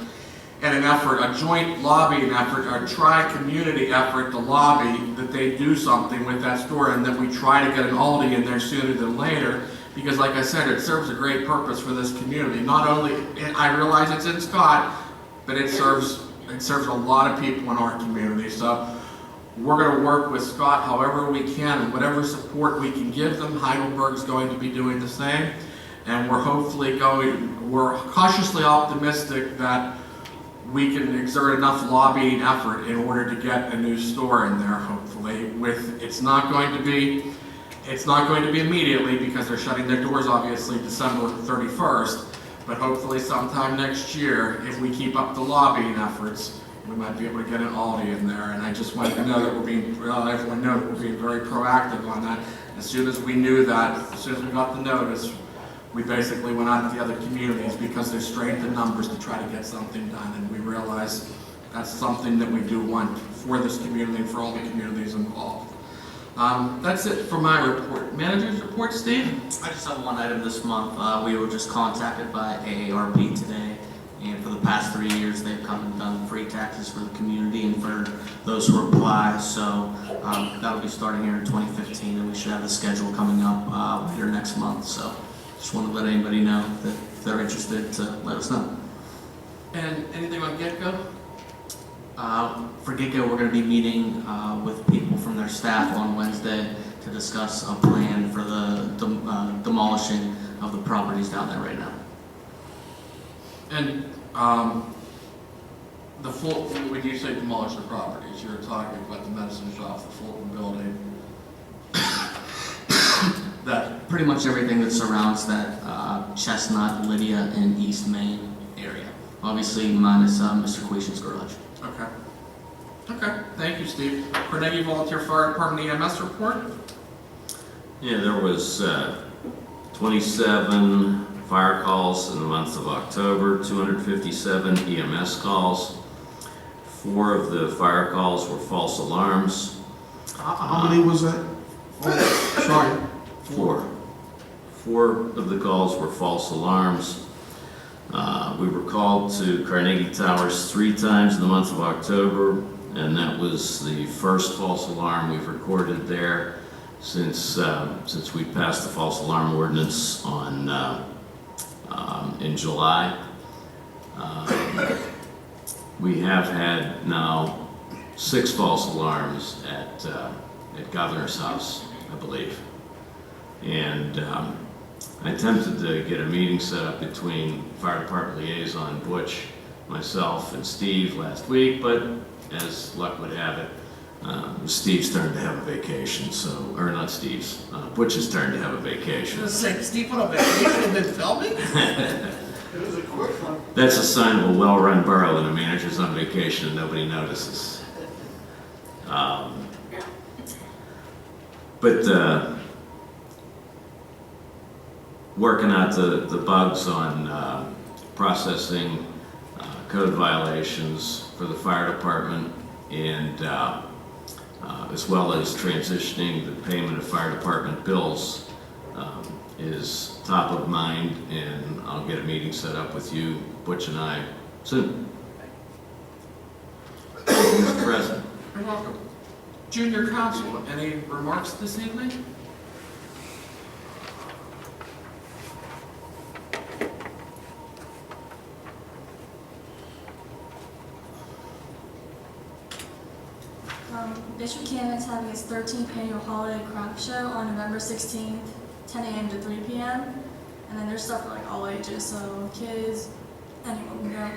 in an effort, a joint lobbying effort, a tri-community effort to lobby that they do something with that store and that we try to get an Aldi in there sooner than later. Because like I said, it serves a great purpose for this community. Not only, I realize it's in Scott, but it serves a lot of people in our community. So we're going to work with Scott however we can and whatever support we can give them. Heidelberg's going to be doing the same. And we're cautiously optimistic that we can exert enough lobbying effort in order to get a new store in there, hopefully. It's not going to be immediately because they're shutting their doors obviously December 31st, but hopefully sometime next year, if we keep up the lobbying efforts, we might be able to get an Aldi in there. And I just wanted to know that everyone know that we're being very proactive on that. As soon as we knew that, as soon as we got the notice, we basically went out to the other communities because there's strength in numbers to try to get something done. And we realized that's something that we do want for this community and for all the communities involved. That's it for my report. Manager's report, Steve? I just have one item this month. We were just contacted by AARP today, and for the past 3 years, they've come and done free taxes for the community and for those who apply. So that'll be starting here in 2015, and we should have the schedule coming up later next month. So just want to let anybody know that if they're interested to let us know. And anything on Get-Go? For Get-Go, we're going to be meeting with people from their staff on Wednesday to discuss a plan for the demolishing of the properties down there right now. And when you say demolish the properties, you're talking about the medicine shop, the Fulton building. That pretty much everything that surrounds that Chestnut, Lydia, and East Main area. Obviously, minus Mr. Quishan's garage. Okay. Okay, thank you, Steve. Carnegie Volunteer Fire Department EMS report? Yeah, there was 27 fire calls in the month of October, 257 EMS calls. 4 of the fire calls were false alarms. How many was that? Oh, sorry. 4 of the calls were false alarms. We were called to Carnegie Towers 3 times in the month of October, and that was the first false alarm we've recorded there since we passed the false alarm ordinance in July. We have had now 6 false alarms at Governor's House, I believe. And I attempted to get a meeting set up between Fire Department Liaison Butch, myself, and Steve last week, but as luck would have it, Steve's turn to have a vacation, or not Steve's, Butch's turn to have a vacation. Steve went on vacation and didn't tell me? It was a quick one. That's a sign of a well-run borough when a manager's on vacation and nobody notices. But working out the bugs on processing code violations for the fire department, and as well as transitioning the payment of fire department bills is top of mind, and I'll get a meeting set up with you, Butch and I, soon. Mr. President. You're welcome. Junior Counsel, any remarks this evening? Bishop Cannon is having its 13th annual holiday craft show on November 16th, 10 a.m. to 3 p.m. And then there's stuff for like all ages, so kids, anyone can go.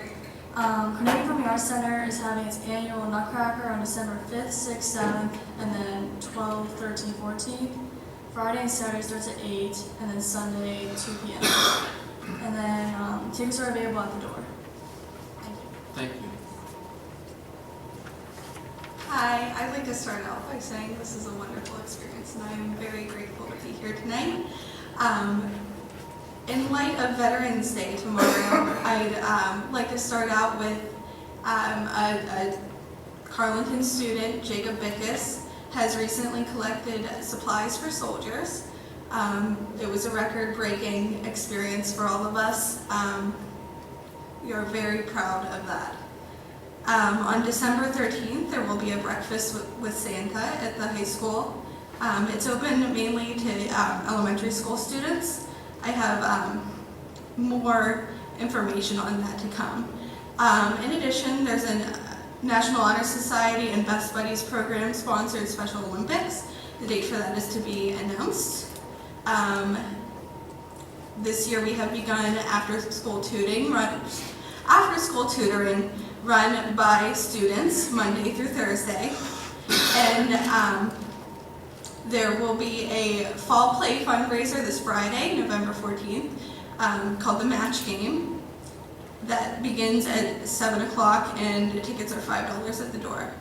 Carnegie Performing Arts Center is having its annual Nutcracker on December 5th, 6th, 7th, and then 12th, 13th, 14th. Friday and Saturday starts at 8, and then Sunday 2 p.m. And then tickets are available at the door. Thank you. Thank you. Hi, I'd like to start out by saying this is a wonderful experience, and I am very grateful to be here tonight. In light of Veterans Day tomorrow, I'd like to start out with a Carleton student, Jacob Bickus, has recently collected supplies for soldiers. It was a record-breaking experience for all of us. We are very proud of that. On December 13th, there will be a breakfast with Santa at the high school. It's open mainly to elementary school students. I have more information on that to come. In addition, there's a National Honor Society and Best Buddies program sponsored Special Olympics. The date for that is to be announced. This year we have begun after-school tutoring run by students Monday through Thursday. And there will be a fall play fundraiser this Friday, November 14th, called the Match Game. That begins at 7 o'clock and tickets are $5 at the door.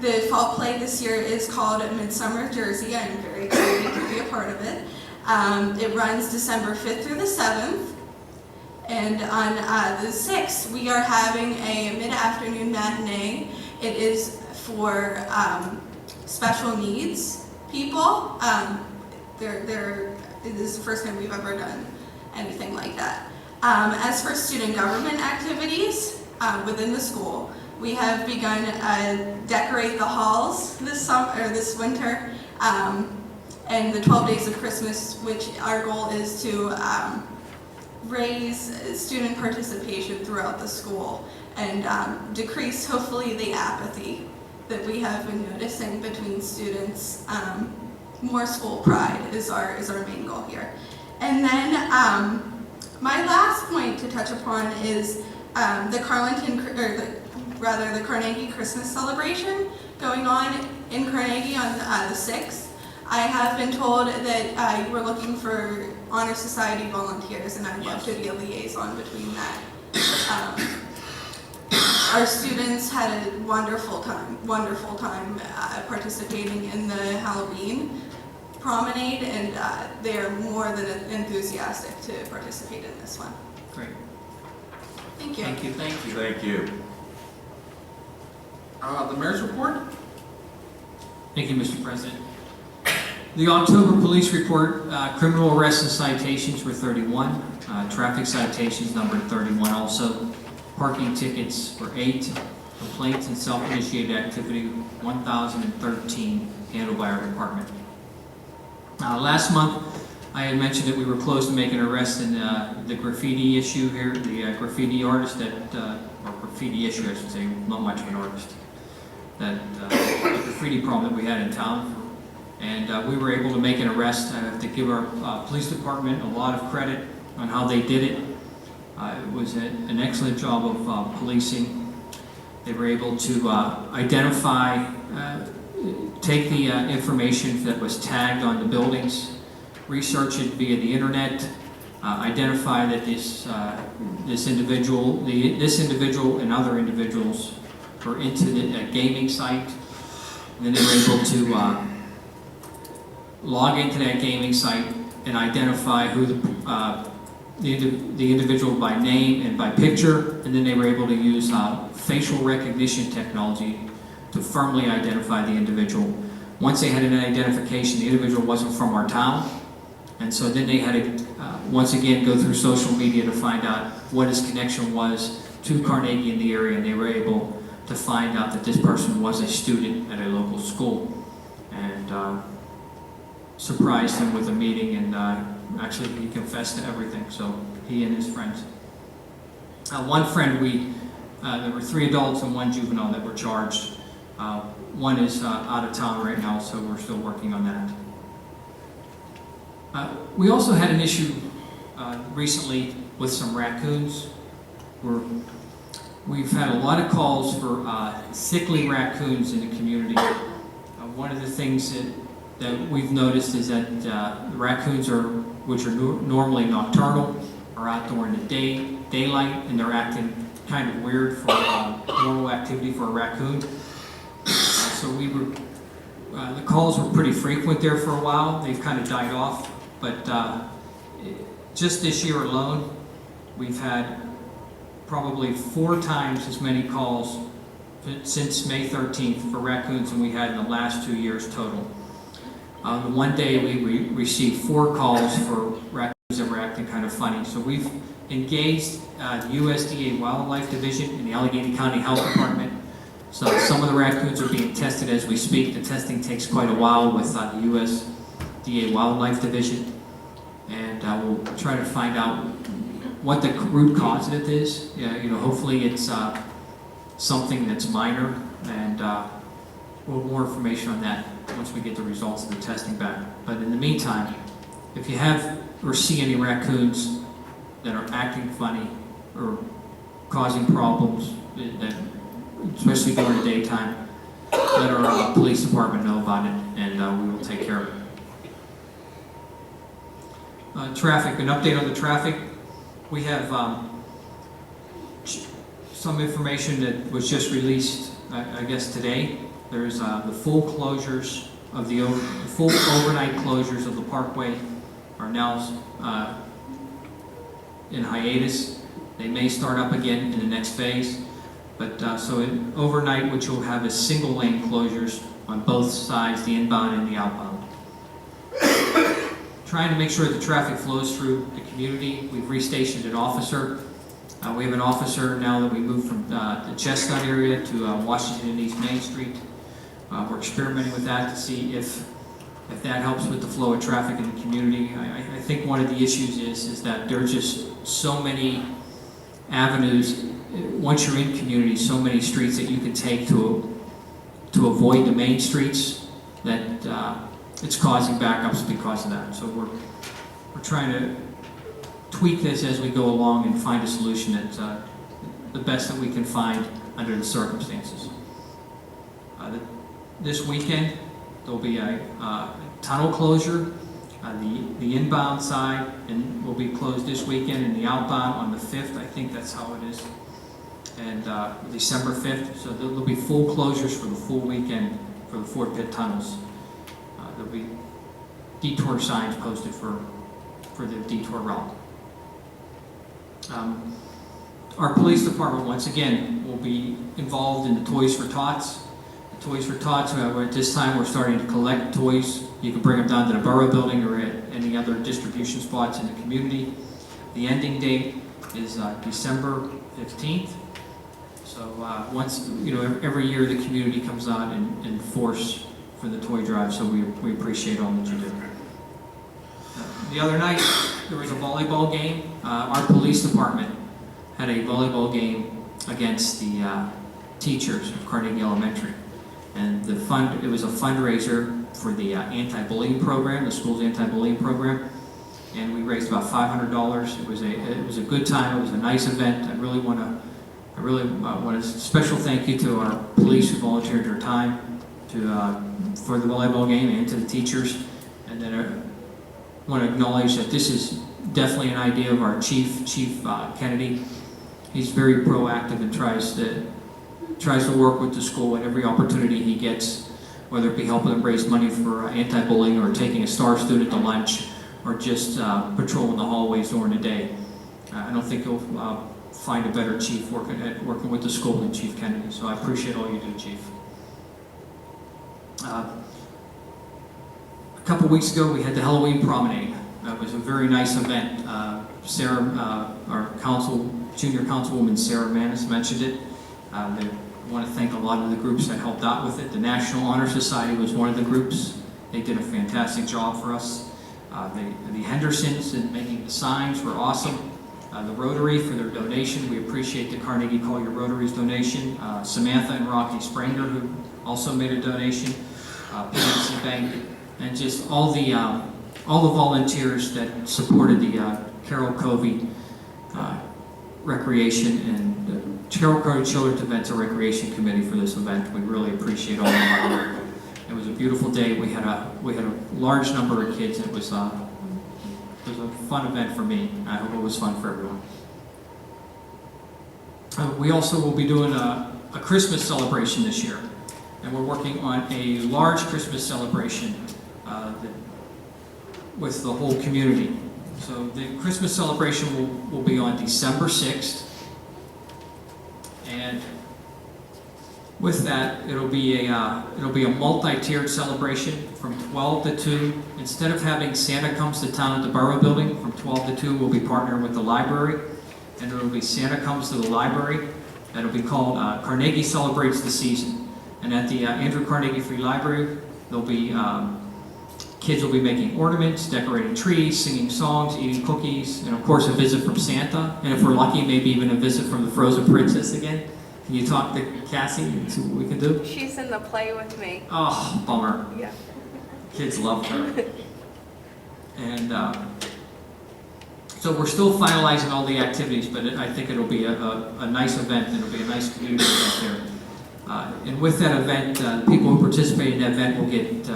The fall play this year is called Midsummer Jersey. I'm very excited to be a part of it. It runs December 5th through the 7th. And on the 6th, we are having a mid-afternoon matinee. It is for special needs people. This is the first time we've ever done anything like that. As for student government activities within the school, we have begun decorate the halls this winter, and the 12 Days of Christmas, which our goal is to raise student participation throughout the school and decrease, hopefully, the apathy that we have been noticing between students. More school pride is our main goal here. And then my last point to touch upon is the Carnegie Christmas celebration going on in Carnegie on the 6th. I have been told that you were looking for Honor Society volunteers, and I'd love to be a liaison between that. Our students had a wonderful time participating in the Halloween promenade, and they are more than enthusiastic to participate in this one. Great. Thank you. Thank you. Thank you. Thank you. The mayor's report? Thank you, Mr. President. The October police report, criminal arrests and citations were 31. Traffic citations numbered 31 also. Parking tickets were 8. Complaints and self-initiated activity 1,013 handled by our department. Last month, I had mentioned that we were close to making an arrest in the graffiti issue here, the graffiti artist that, or graffiti issue I should say, not much of an artist, that the graffiti problem that we had in town. And we were able to make an arrest. I have to give our police department a lot of credit on how they did it. It was an excellent job of policing. They were able to identify, take the information that was tagged on the buildings, research it via the internet, identify that this individual and other individuals were into the gaming site. And then they were able to log into that gaming site and identify who the individual by name and by picture, and then they were able to use facial recognition technology to firmly identify the individual. Once they had an identification, the individual wasn't from our town, and so then they had to once again go through social media to find out what his connection was to Carnegie in the area, and they were able to find out that this person was a student at a local school, and surprised him with a meeting, and actually he confessed to everything, so he and his friends. One friend, there were 3 adults and 1 juvenile that were charged. One is out of town right now, so we're still working on that. We also had an issue recently with some raccoons. We've had a lot of calls for sickly raccoons in the community. One of the things that that we've noticed is that the raccoons which are normally nocturnal, are out during the daylight, and they're acting kind of weird for normal activity for a raccoon. So the calls were pretty frequent there for a while. They've kind of died off, but just this year alone, we've had probably 4 times as many calls since May 13th for raccoons than we had in the last 2 years total. One day we received 4 calls for raccoons that were acting kind of funny. So we've engaged the USDA Wildlife Division and the Allegheny County Health Department. So some of the raccoons are being tested as we speak. The testing takes quite a while with the USDA Wildlife Division. And we'll try to find out what the root cause of it is. Hopefully it's something that's minor, and we'll have more information on that once we get the results of the testing back. But in the meantime, if you have or see any raccoons that are acting funny or causing problems, especially during the daytime, let our police department know about it, and we will take care of it. Traffic, an update on the traffic. We have some information that was just released, I guess today. There's the full closures of the full overnight closures of the Parkway are now in hiatus. They may start up again in the next phase, but so overnight, which will have is single lane closures on both sides, the inbound and the outbound. Trying to make sure the traffic flows through the community. We've restationed an officer. We have an officer now that we moved from the Chestnut area to Washington and East Main Street. We're experimenting with that to see if that helps with the flow of traffic in the community. I think one of the issues is that there's just so many avenues, once you're in community, so many streets that you can take to avoid the main streets that it's causing backups because of that. So we're trying to tweak this as we go along and find a solution that's the best that we can find under the circumstances. This weekend, there'll be a tunnel closure. The inbound side will be closed this weekend, and the outbound on the 5th, I think that's how it is, and December 5th. So there'll be full closures for the full weekend for the Fort Pitt tunnels. There'll be detour signs posted for the detour route. Our police department, once again, will be involved in the Toys for Tots. The Toys for Tots, at this time, we're starting to collect toys. You can bring them down to the Borough building or at any other distribution spots in the community. The ending date is December 15th. So once, every year the community comes out in force for the toy drive, so we appreciate all that you do. The other night, there was a volleyball game. Our police department had a volleyball game against the teachers of Carnegie Elementary. And it was a fundraiser for the anti-bullying program, the school's anti-bullying program. And we raised about $500. It was a good time. It was a nice event. I really want a special thank you to our police who volunteered their time for the volleyball game and to the teachers. And then I want to acknowledge that this is definitely an idea of our Chief Kennedy. He's very proactive and tries to work with the school at every opportunity he gets, whether it be helping them raise money for anti-bullying or taking a star student to lunch or just patrolling the hallways during the day. I don't think you'll find a better chief working with the school than Chief Kennedy, so I appreciate all you do, Chief. A couple weeks ago, we had the Halloween Promenade. It was a very nice event. Sarah, our junior councilwoman Sarah Manis mentioned it. I want to thank a lot of the groups that helped out with it. The National Honor Society was one of the groups. They did a fantastic job for us. The Hendersons in making the signs were awesome. The Rotary for their donation. We appreciate the Carnegie Call Your Rotaries donation. Samantha and Rocky Spranger, who also made a donation. PNC Bank, and just all the volunteers that supported the Carroll Covey Recreation and Carroll Covey Children's Events and Recreation Committee for this event. We really appreciate all of our work. It was a beautiful day. We had a large number of kids. It was a fun event for me. I hope it was fun for everyone. We also will be doing a Christmas celebration this year, and we're working on a large Christmas celebration with the whole community. So the Christmas celebration will be on December 6th, and with that, it'll be a multi-tiered celebration from 12 to 2. Instead of having Santa Comes to Town at the Borough Building, from 12 to 2, we'll be partnering with the library, and it'll be Santa Comes to the Library. That'll be called Carnegie Celebrates the Season. And at the Andrew Carnegie Free Library, there'll be kids will be making ornaments, decorating trees, singing songs, eating cookies, and of course a visit from Santa. And if we're lucky, maybe even a visit from the Frozen Princess again. Can you talk to Cassie and see what we can do? She's in the play with me. Oh, bummer. Yeah. Kids love her. And so we're still finalizing all the activities, but I think it'll be a nice event, and it'll be a nice community event there. And with that event, people who participate in that event will get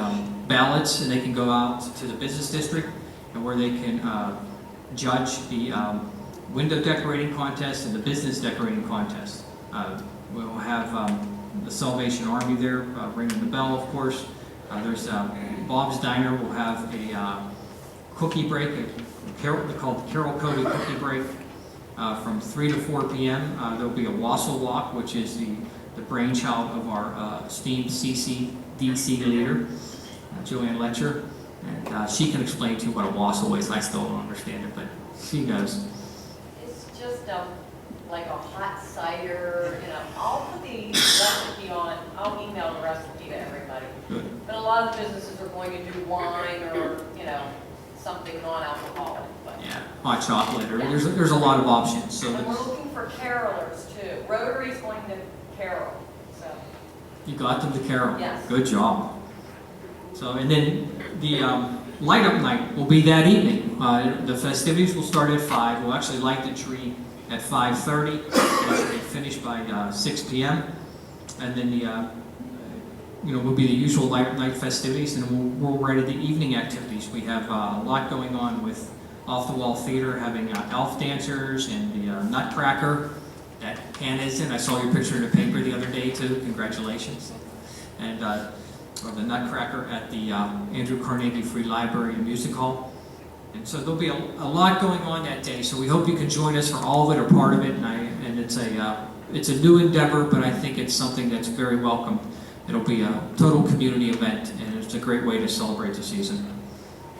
ballots, and they can go out to the business district, and where they can judge the window decorating contest and the business decorating contest. We'll have the Salvation Army there ringing the bell, of course. There's Bob's Diner will have a cookie break, called Carol Cody Cookie Break, from 3 to 4 p.m. There'll be a wassail walk, which is the brainchild of our esteemed CCDC leader, Joanne Letcher. And she can explain to you what a wassail is. I still don't understand it, but she knows. It's just like a hot cider, I'll put the recipe on, I'll email the recipe to everybody. Good. But a lot of the businesses are going to do wine or, something non-alcoholic. But Yeah, hot chocolate, or there's a lot of options. So and we're looking for carolers too. Rotary's going to carol, so. you got them to carol. Yes. Good job. So, and then the light up night will be that evening. The festivities will start at 5. We'll actually light the tree at 5:30. It should be finished by 6 p.m. And then will be the usual light up night festivities, and then we'll right at the evening activities. We have a lot going on with Off the Wall Theater, having elf dancers and the Nutcracker that Hannah is in. I saw your picture in the paper the other day too. Congratulations. And the Nutcracker at the Andrew Carnegie Free Library and Music Hall. And so there'll be a lot going on that day. So we hope you can join us for all of it or part of it. And it's a new endeavor, but I think it's something that's very welcome. It'll be a total community event, and it's a great way to celebrate the season. And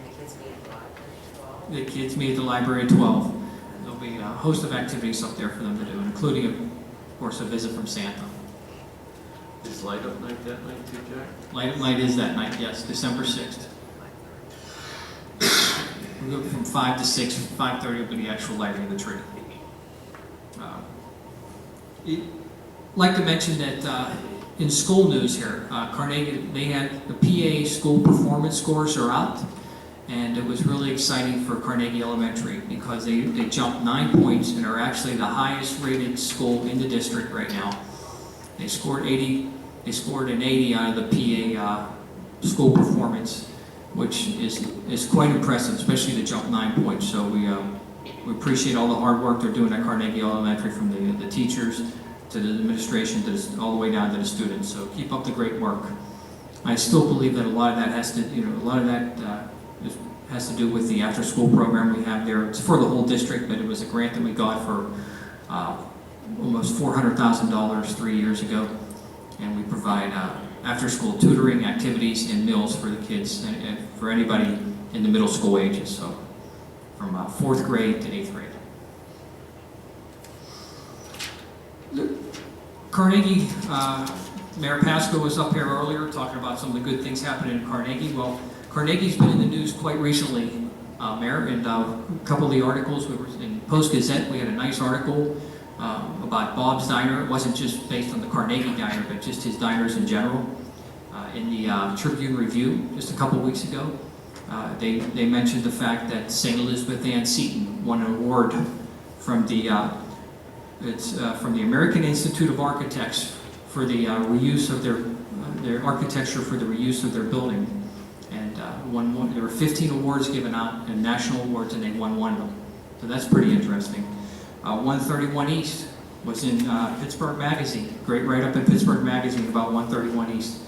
the kids meet at the library at 12. The kids meet at the library at 12. There'll be a host of activities up there for them to do, including, of course, a visit from Santa. Is light up night that night too, Jack? Light up night is that night, yes, December 6th. We'll go from 5 to 6. 5:30 will be the actual lighting of the tree. I'd like to mention that in school news here, Carnegie, they had the PA school performance scores are out, and it was really exciting for Carnegie Elementary because they jumped 9 points and are actually the highest rated school in the district right now. They scored 80. They scored an 80 out of the PA school performance, which is quite impressive, especially to jump 9 points. So we appreciate all the hard work they're doing at Carnegie Elementary, from the teachers to the administration, all the way down to the students. So keep up the great work. I still believe that a lot of that has to do with the after-school program we have there. It's for the whole district, but it was a grant that we got for almost $400,000 3 years ago, and we provide after-school tutoring, activities, and meals for the kids and for anybody in the middle school ages. So from 4th grade to 8th grade. Carnegie, Mayor Pasco was up here earlier talking about some of the good things happening in Carnegie. Well, Carnegie's been in the news quite recently, Mayor, and a couple of the articles, we were in Post-Gazette, we had a nice article about Bob's Diner. It wasn't just based on the Carnegie Diner, but just his diners in general. In the Tribune Review just a couple of weeks ago, they mentioned the fact that St. Elizabeth Ann Seton won an award from the American Institute of Architects for the reuse of their their architecture for the reuse of their building. And there were 15 awards given out, and national awards, and they won one of them. So that's pretty interesting. 131 East was in Pittsburgh Magazine. Great write-up in Pittsburgh Magazine about 131 East.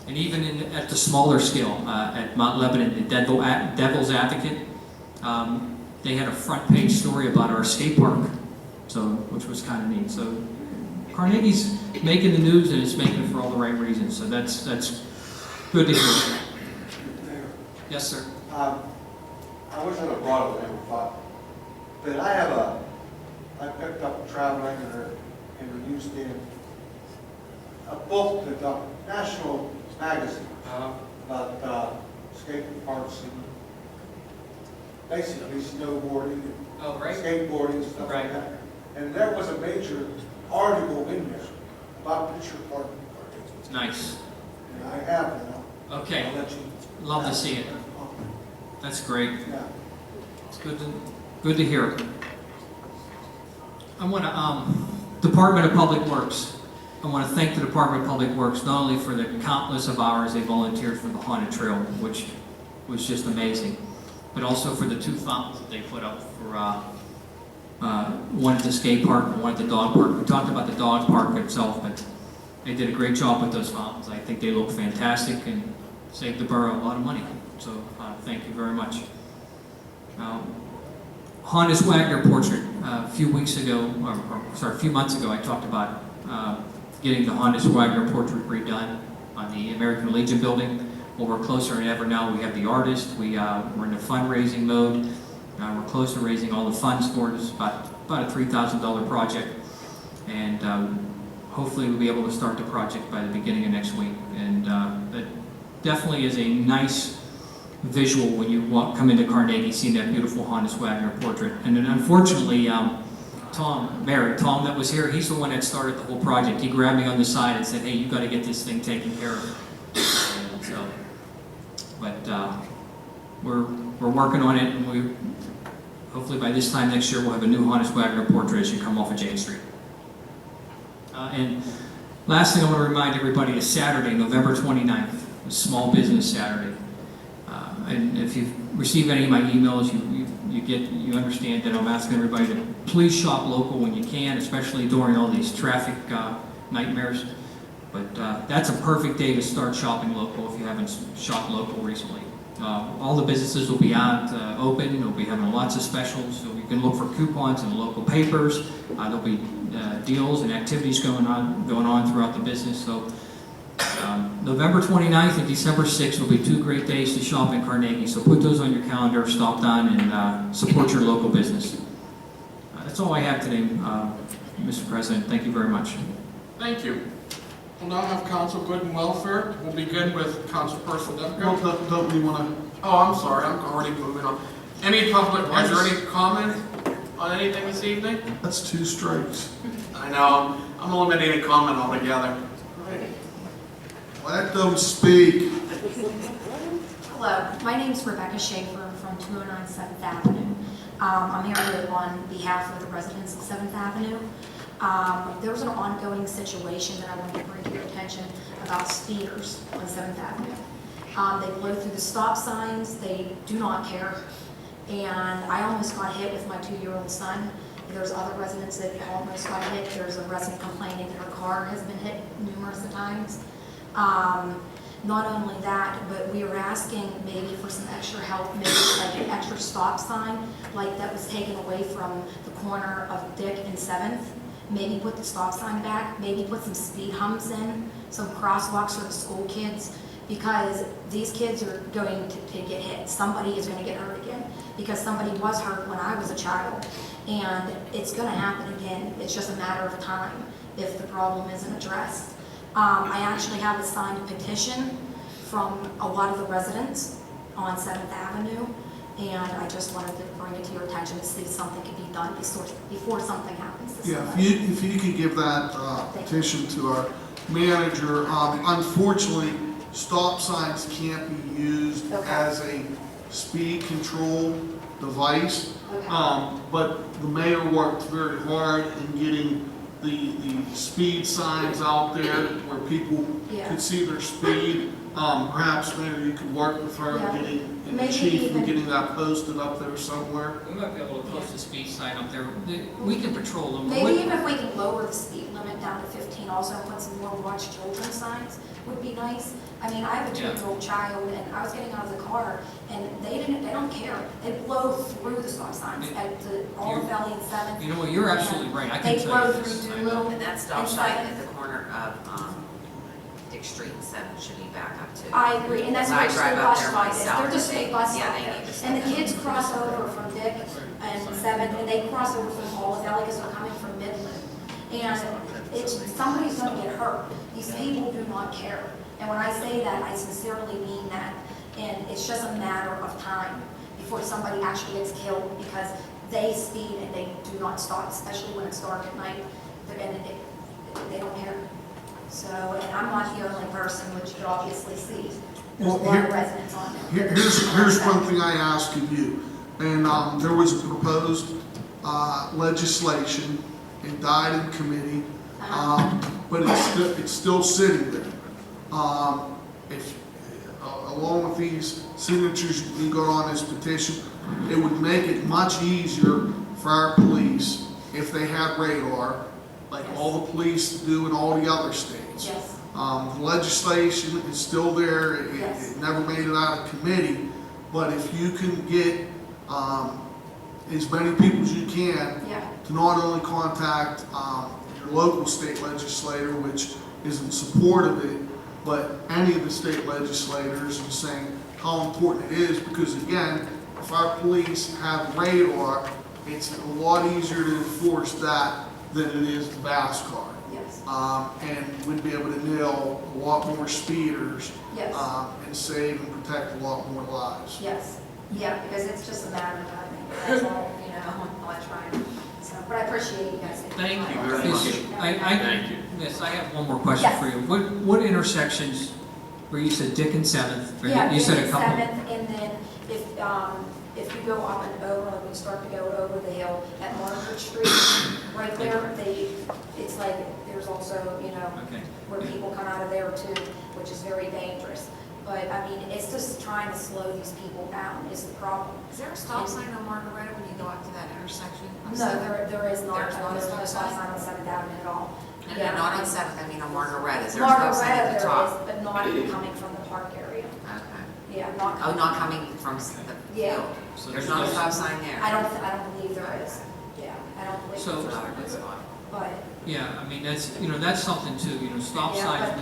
And even at the smaller scale, at Mount Lebanon, the Devil's Advocate, they had a front page story about our skate park, which was kind of neat. So Carnegie's making the news, and it's making it for all the right reasons. So that's good to hear. Yes, sir. I wish I'd have brought it in, but I picked up traveling in the newsstand a book that the National Magazine about skate parks and basically snowboarding and skateboarding and stuff like that. And there was a major article in there about Pitcher Park. Nice. And I have now. Okay. I'll let you. Love to see it. That's great. Yeah. It's good to hear. I want to, Department of Public Works. I want to thank the Department of Public Works not only for the countless of hours they volunteered for the Haunted Trail, which was just amazing, but also for the 2 fountains that they put up for one at the skate park and one at the dog park. We talked about the dog park itself, but they did a great job with those fountains. I think they look fantastic and saved the borough a lot of money. So thank you very much. Hannes Wagner portrait. A few months ago, I talked about getting the Hannes Wagner portrait redone on the American Legion building. Well, we're closer than ever now. We have the artist. We're in a fundraising mode. We're close to raising all the funds for it. It's about a $3,000 project, and hopefully we'll be able to start the project by the beginning of next week. And it definitely is a nice visual when you come into Carnegie, seeing that beautiful Hannes Wagner portrait. And then unfortunately, Tom that was here, he's the one that started the whole project. He grabbed me on the side and said, "Hey, you got to get this thing taken care of." And so, but we're working on it, and hopefully by this time next year we'll have a new Hannes Wagner portrait as you come off of Jane Street. And last thing I want to remind everybody is Saturday, November 29th, a Small Business Saturday. And if you've received any of my emails, you understand that I'm asking everybody to please shop local when you can, especially during all these traffic nightmares. But that's a perfect day to start shopping local if you haven't shopped local recently. All the businesses will be out open. They'll be having lots of specials, so you can look for coupons in the local papers. There'll be deals and activities going on throughout the business. So November 29th and December 6th will be 2 great days to shop in Carnegie. So put those on your calendar, stop down, and support your local business. That's all I have today, Mr. President. Thank you very much. Thank you. We'll now have Council Good and Welfare. We'll begin with Councilperson Demko. Don't we want to? Oh, I'm sorry. I'm already moving on. Any public, is there any comment on anything this evening? That's 2 strikes. I know. I'm eliminating comment altogether. Let them speak. Hello, my name is Rebecca Schaefer from 209 7th Avenue. I'm here on behalf of the residents of 7th Avenue. There was an ongoing situation that I wanted to bring to your attention about speeders on 7th Avenue. They blow through the stop signs, they do not care, and I almost got hit with my 2-year-old son. There's other residents that almost got hit. There's a resident complaining that her car has been hit numerous times. Not only that, but we were asking maybe for some extra help, maybe like an extra stop sign, like that was taken away from the corner of Dick and 7th. Maybe put the stop sign back, maybe put some speed humps in, some crosswalks for the school kids, because these kids are going to get hit. Somebody is going to get hurt again, because somebody was hurt when I was a child, and it's going to happen again. It's just a matter of time if the problem isn't addressed. I actually have a signed petition from a lot of the residents on 7th Avenue, and I just wanted to bring it to your attention to see if something could be done before something happens. Yeah, if you could give that petition to our manager. Unfortunately, stop signs can't be used as a speed control device, but the mayor worked very hard in getting the speed signs out there where people Yeah. could see their speed. Perhaps maybe you could work with her Yeah. getting, and the Maybe chief even- and getting that posted up there somewhere. We might be able to post a speed sign up there. We can patrol them. Maybe even if we can lower the speed limit down to 15 also and put some more watch children signs would be nice. I mean, I have a Yeah. 2-year-old child and I was getting out of the car and they don't care. They blow through the stop signs at the Olive Valley and 7th. You know what, you're absolutely right. I can They tell blow you through this. Doolittle. And that stop and sign 7th. at the corner of Dick Street and 7 should be back up too. I agree, and that's Because what I school drive up bus there stop is. myself. They're just school bus Yeah, stop they there. need to And the stop. kids cross over from Dick and 7th, and they cross over from Olive Valley because they're coming from Midland. And somebody's gonna get hurt. These people do not care. And when I say that, I sincerely mean that. And it's just a matter of time before somebody actually gets killed because they speed and they do not stop, especially when it's dark at night. And they don't care. So, and I'm not the only person, which you obviously see. There's a Well, lot of residents on there. Here's one thing I ask of you, and there was a proposed legislation, it died in committee, but it's still sitting there. If, along with these signatures you got on this petition, it would make it much easier for our police if they had radar, like all the police do in all the other states. Yes. The legislation is still there, it never made it out of committee, but if you can get as many people as you can to not only contact your local state legislator, which is in support of it, but any of the state legislators and saying how important it is, because again, if our police have radar, it's a lot easier to enforce that than it is the BAS card. Yes. And we'd be able to nail a lot more speeders Yes. and save and protect a lot more lives. Yes, yeah, because it's just a matter of time. That's all, you know, all I try. So, but I appreciate you guys. Thank you very much. Thank you. Yes, I have one more question Yes. for you. What intersections, where you said Dick and 7th, or Yeah, you said a couple? 7th, and then if you go up and over, like we start to go over the hill at Margaret Street, right there, it's like, there's also, you know, Okay. where people come out of there too, which is very dangerous. But, I mean, it's just trying to slow these people down is the problem. Is there a stop sign on Margaretta when you go up to that intersection? No, there is not. There's not a There's no stop stop sign? sign on 7th Avenue at all. No, Yeah. not on 7th, I mean on Margaretta. Is there a stop sign Margaretta at the there top? is, but not coming from the park area. Okay. Yeah, not Oh, coming. not coming from the Yeah. field? So There's not a stop sign there? I don't believe there is. Yeah, I don't believe So- there's Not a good spot. But, Yeah, I mean, that's something too, stop Yeah, signs,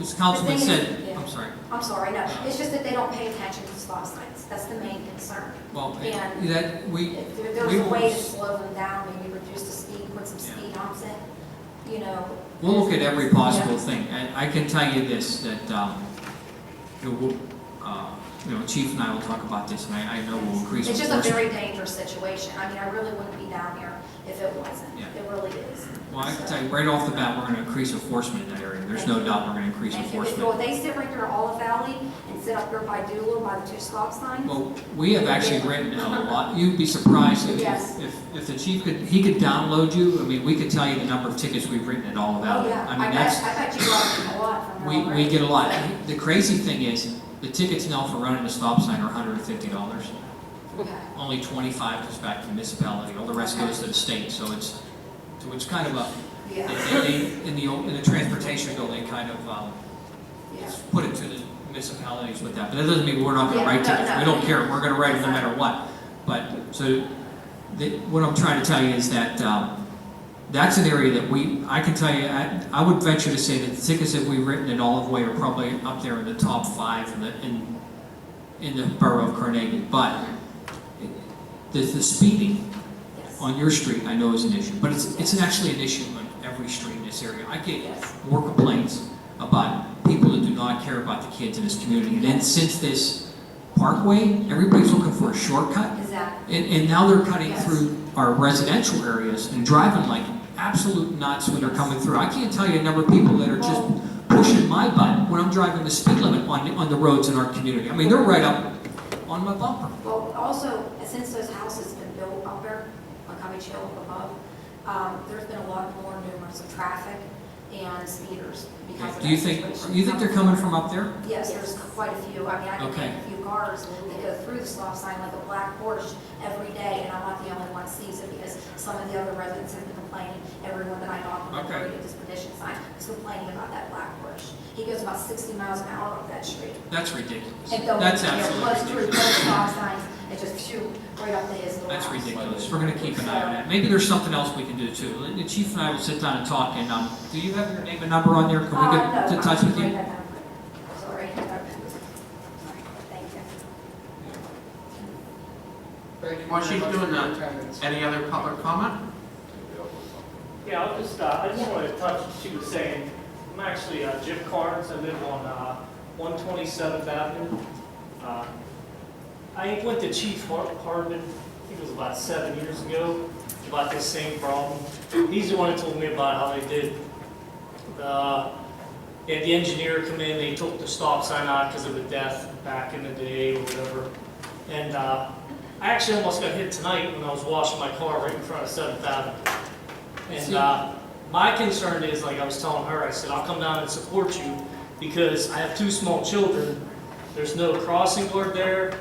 as Councilman The thing is- said, yeah. I'm sorry. no, it's just that they don't pay attention to stop signs. That's the main concern. Well, And that, if there's a way to slow them down, maybe reduce the speed, put some speed humps in, you know. We'll look at every possible Yeah. thing, and I can tell you this, that, Chief and I will talk about this, and I know we'll increase It's just a enforcement. very dangerous situation. I mean, I really wouldn't be down here if it wasn't. Yeah. It really is. Well, I can tell you right off the bat, we're gonna increase enforcement in that area, there's no doubt we're gonna increase And if well, enforcement. they sit right there in Olive Valley and sit up there by Doolittle by the 2 stop signs. Well, we have actually written a lot, you'd be surprised Yes. if the chief he could download you, I mean, we could tell you the number of tickets we've written at Olive Oh, Valley. yeah. I mean, that's, I bet you got a lot from there we already. get a lot. The crazy thing is, the tickets now for running a stop sign are $150. Okay. Only 25 goes back to the municipality, all the rest goes to the state, so it's kind of a, Yeah. in the transportation bill, they kind of, Yeah. put it to the municipalities with that, but that doesn't mean we're not gonna Yeah, write no, tickets, no. we don't care, we're gonna write them no matter what. But, so, what I'm trying to tell you is that, that's an area that I can tell you, I would venture to say that the tickets that we've written in Olive Way are probably up there in the top 5 in the borough of Carnegie, but the speeding on your street, I know is an issue, but it's actually an issue on every street in this area. I get more complaints about people that do not care about the kids in this community. And then since this parkway, everybody's looking for a shortcut. Exactly. And now they're cutting through our residential areas and driving like absolute nuts when they're coming through. I can't tell you a number of people that are just pushing my butt when I'm driving the speed limit on the roads in our community. I mean, they're right up on my bumper. Well, also, since those houses have been built up there on Carnegie Hill above, There's been a lot more numerous of traffic and speeders because of Do you that think, situation. they're coming from up there? Yes, there's quite a few. I mean, I can Okay. name a few cars that go through the stop sign like a black Porsche every day, and I'm not the only one that sees it because some of the other residents have been complaining. Everyone that I knock on the Okay. road at this pedestrian sign is complaining about that black Porsche. He goes about 60 miles an hour up that street. That's ridiculous. And going, That's you know, absolutely close through both ridiculous. stop signs and just shoot right up to his little That's house. ridiculous. We're gonna keep an eye on that. Maybe there's something else we can do too. The chief and I will sit down and talk, and, do you have your name and number on there? Can we get No, in touch with you? Sorry. Thank you. While she's doing that, any other public comment? Yeah, I just wanted to touch, she was saying, I'm actually Jim Carnes, I live on 127th Avenue. I went to Chief Hardman, I think it was about 7 years ago, about this same problem. He's the one that told me about how they did. They had the engineer come in, they took the stop sign out because of a death back in the day or whatever. And I actually almost got hit tonight when I was washing my car right in front of 7th Avenue. And my concern is, like I was telling her, I said, I'll come down and support you because I have 2 small children. There's no crossing guard there.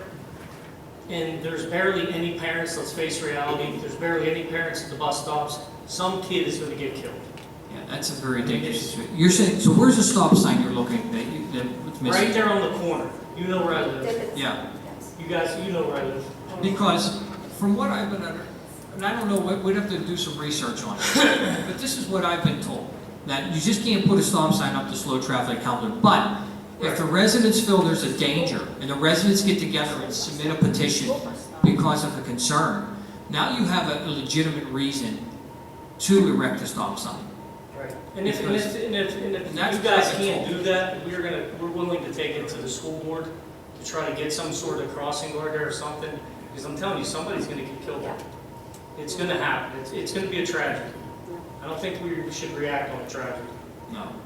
And there's barely any parents, let's face reality, there's barely any parents at the bus stops. Some kid is going to get killed. Yeah, that's a very dangerous situation. You're saying, so where's the stop sign you're looking that's missing? Right there on the corner. You know where I live. Yeah. You guys, you know where I live. Because from what I've been under, and I don't know, we'd have to do some research on it, but this is what I've been told, that you just can't put a stop sign up to slow traffic calmly. But if the residents feel there's a danger, and the residents get together and submit a petition because of a concern, now you have a legitimate reason to erect a stop sign. Right. And if you guys can't do that, we're willing to take it to the school board to try to get some sort of crossing guard there or something. Because I'm telling you, somebody's going to get killed. It's going to happen. It's going to be a tragedy. I don't think we should react on a tragedy.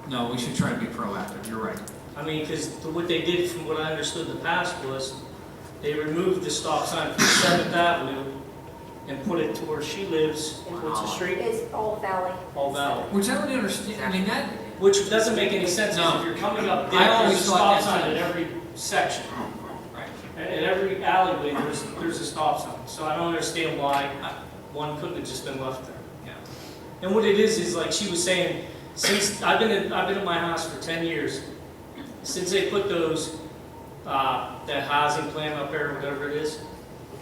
No, we should try to be proactive. You're right. I mean, because what they did, from what I understood in the past, was they removed the stop sign from 7th Avenue and put it to where she lives. What's the street? It's All Valley. All Valley. Which I don't understand. I mean, that. Which doesn't make any sense. No. If you're coming up there, I always there's a thought stop that sign too. at every section. Right. At every alleyway, there's a stop sign. So I don't understand why one couldn't have just been left there. Yeah. And what it is like she was saying, since I've been in my house for 10 years, since they put those that housing plan up there, whatever it is,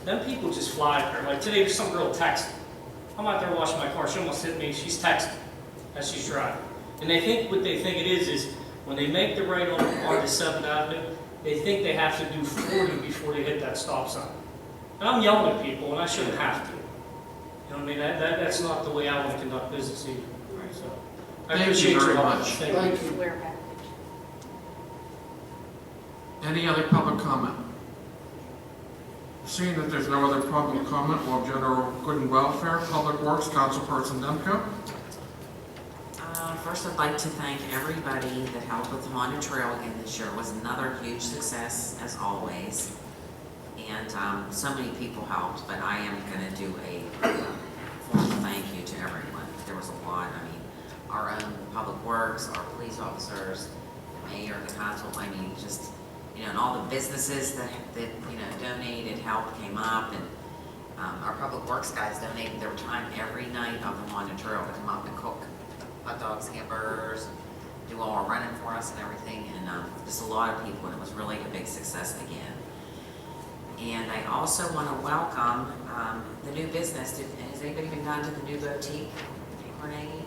them people just fly up there. Like today, some girl texted. I'm out there washing my car. She almost hit me. She's texting as she's driving. And what they think it is when they make the right onto 7th Avenue, they think they have to do 40 before they hit that stop sign. And I'm yelling at people, and I shouldn't have to. You know what I mean? That's not the way I want to conduct business either. So, I Thank appreciate you very your help. much. Thank you. Any other public comment? Seeing that there's no other public comment, well, general good and welfare, public works, Councilperson Demko. First, I'd like to thank everybody that helped with the Haunted Trail again this year. It was another huge success, as always. And so many people helped, but I am going to do a formal thank you to everyone. There was a lot. I mean, our own public works, our police officers, the mayor, the council, I mean, just, and all the businesses that donated, help, came up, and our public works guys donated their time every night of the Haunted Trail to come up and cook hot dogs, hamburgers, do all our running for us and everything, and just a lot of people, and it was really a big success again. And I also want to welcome the new business. Has anybody been down to the new boutique in Carnegie?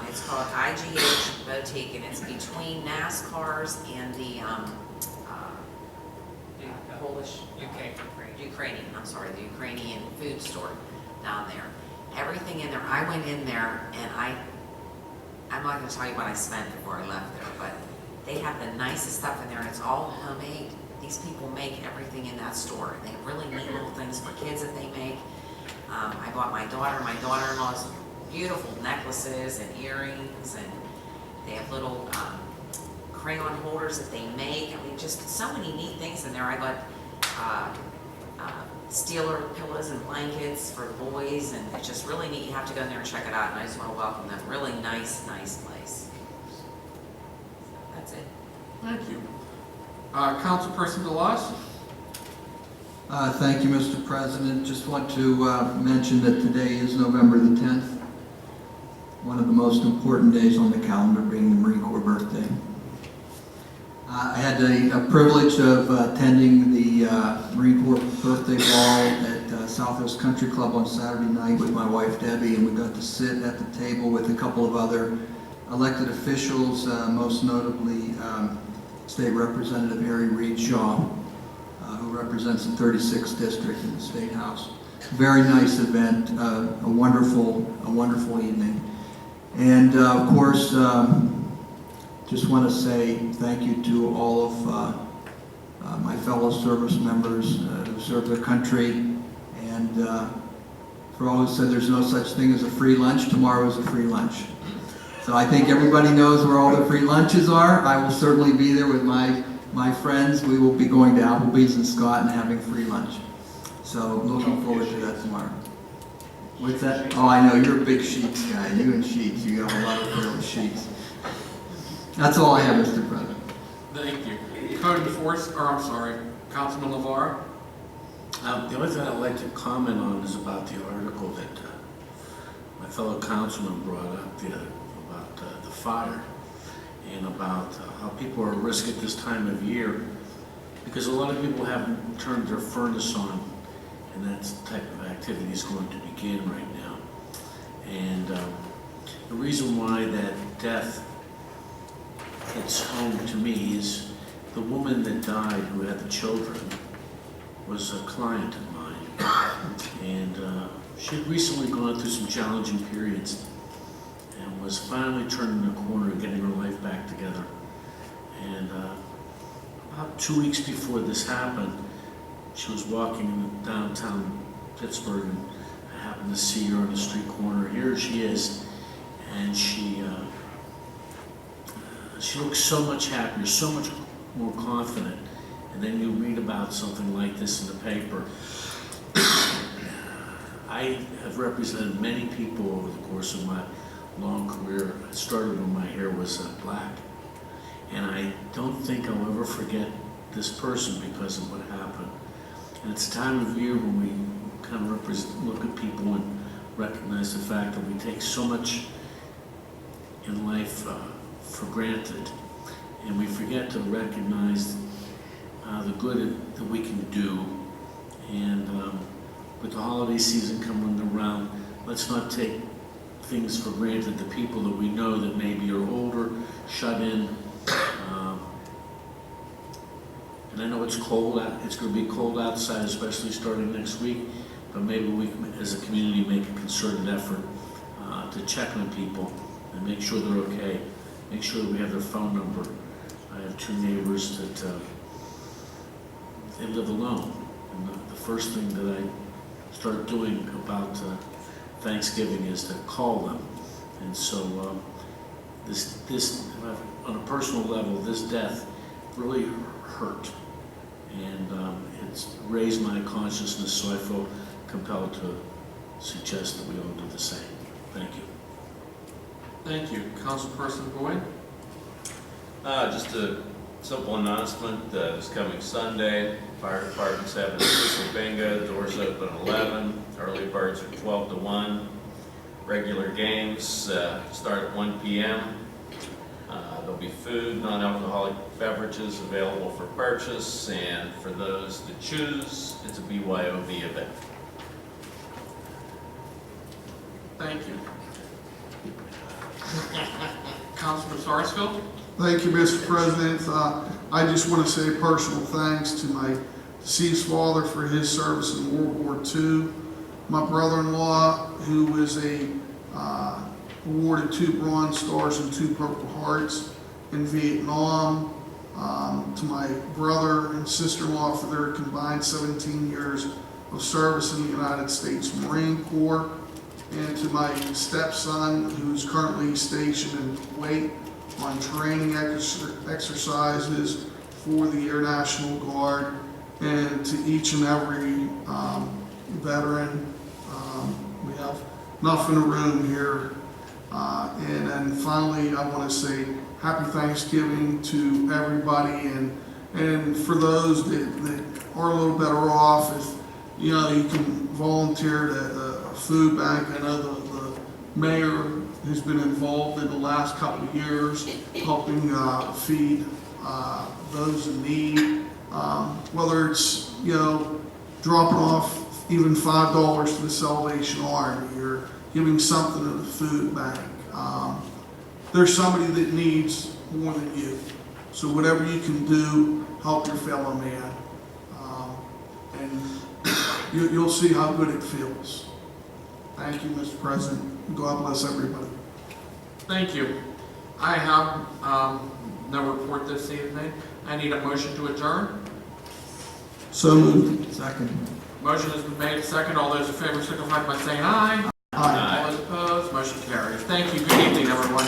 It's called IGH Boutique, and it's between NASCAR's and the Polish, the Ukrainian food store down there. Everything in there, I went in there, and I'm not going to tell you what I spent before I left there, but they have the nicest stuff in there, and it's all homemade. These people make everything in that store. They have really neat little things for kids that they make. I bought my daughter-in-law's beautiful necklaces and earrings, and they have little crayon holders that they make. I mean, just so many neat things in there. I got Steeler pillows and blankets for boys, and it's just really neat. You have to go in there and check it out, and I just want to welcome them. Really nice place. That's it. Thank you. Councilperson DeLoss? Thank you, Mr. President. Just want to mention that today is November the 10th, one of the most important days on the calendar, being the Marine Corps birthday. I had the privilege of attending the Marine Corps birthday ball at Southwest Country Club on Saturday night with my wife Debbie, and we got to sit at the table with a couple of other elected officials, most notably State Representative Harry Reid Shaw, who represents the 36th district in the State House. Very nice event, a wonderful evening. And of course, just want to say thank you to all of my fellow service members who serve their country, and for all who said there's no such thing as a free lunch, tomorrow is a free lunch. So I think everybody knows where all the free lunches are. I will certainly be there with my friends. We will be going to Applebee's and Scott and having free lunch. So looking forward to that tomorrow. What's that? Oh, I know, you're a big Sheets guy. You and Sheets, you got a lot of favorite Sheets. That's all I have, Mr. President. Thank you. Code enforcement, Councilman LeVar? The only thing I'd like to comment on is about the article that my fellow councilman brought up about the fire, and about how people are at risk at this time of year, because a lot of people haven't turned their furnace on, and that type of activity is going to begin right now. And the reason why that death hits home to me is the woman that died, who had the children, was a client of mine, and she had recently gone through some challenging periods and was finally turning the corner and getting her life back together. And about 2 weeks before this happened, she was walking in downtown Pittsburgh, and I happened to see her on the street corner. Here she is, and she looks so much happier, so much more confident. And then you read about something like this in the paper. I have represented many people over the course of my long career. I started when my hair was black. And I don't think I'll ever forget this person because of what happened. And it's a time of year when we kind of look at people and recognize the fact that we take so much in life for granted. And we forget to recognize the good that we can do. And with the holiday season coming around, let's not take things for granted. The people that we know that maybe are older, shut in. And I know it's cold out. It's going to be cold outside, especially starting next week. But maybe we, as a community, make a concerted effort to check on people and make sure they're okay. Make sure that we have their phone number. I have 2 neighbors that they live alone. And the first thing that I start doing about Thanksgiving is to call them. And so this on a personal level, this death really hurt. And it's raised my consciousness, so I feel compelled to suggest that we all do the same. Thank you. Thank you. Councilperson Boyd? Just a simple announcement. This coming Sunday, fire department's having a official bingo. Doors open at 11. Early birds are 12 to 1. Regular games start at 1 p.m. There'll be food, non-alcoholic beverages available for purchase, and for those that choose, it's a BYOB event. Thank you. Councilman Sarsfield? Thank you, Mr. President. I just want to say personal thanks to my deceased father for his service in World War II, my brother-in-law, who was awarded 2 Bronze Stars and 2 Purple Hearts in Vietnam, to my brother and sister-in-law for their combined 17 years of service in the United States Marine Corps, and to my stepson, who's currently stationed in Kuwait on training exercises for the Air National Guard, and to each and every veteran. We have enough in the room here. And then finally, I want to say happy Thanksgiving to everybody, and for those that are a little better off, if you know, you can volunteer at the food bank. I know the mayor has been involved in the last couple of years helping feed those in need. Whether it's, you know, dropping off even $5 to the Salvation Army or giving something to the food bank. There's somebody that needs more than you. So whatever you can do, help your fellow man. And you'll see how good it feels. Thank you, Mr. President. God bless everybody. Thank you. I have no report this evening. I need a motion to adjourn. So moved. Second. Motion has been made, second. All those in favor signify by saying aye. Aye. All those opposed, motion carries. Thank you. Good evening, everyone.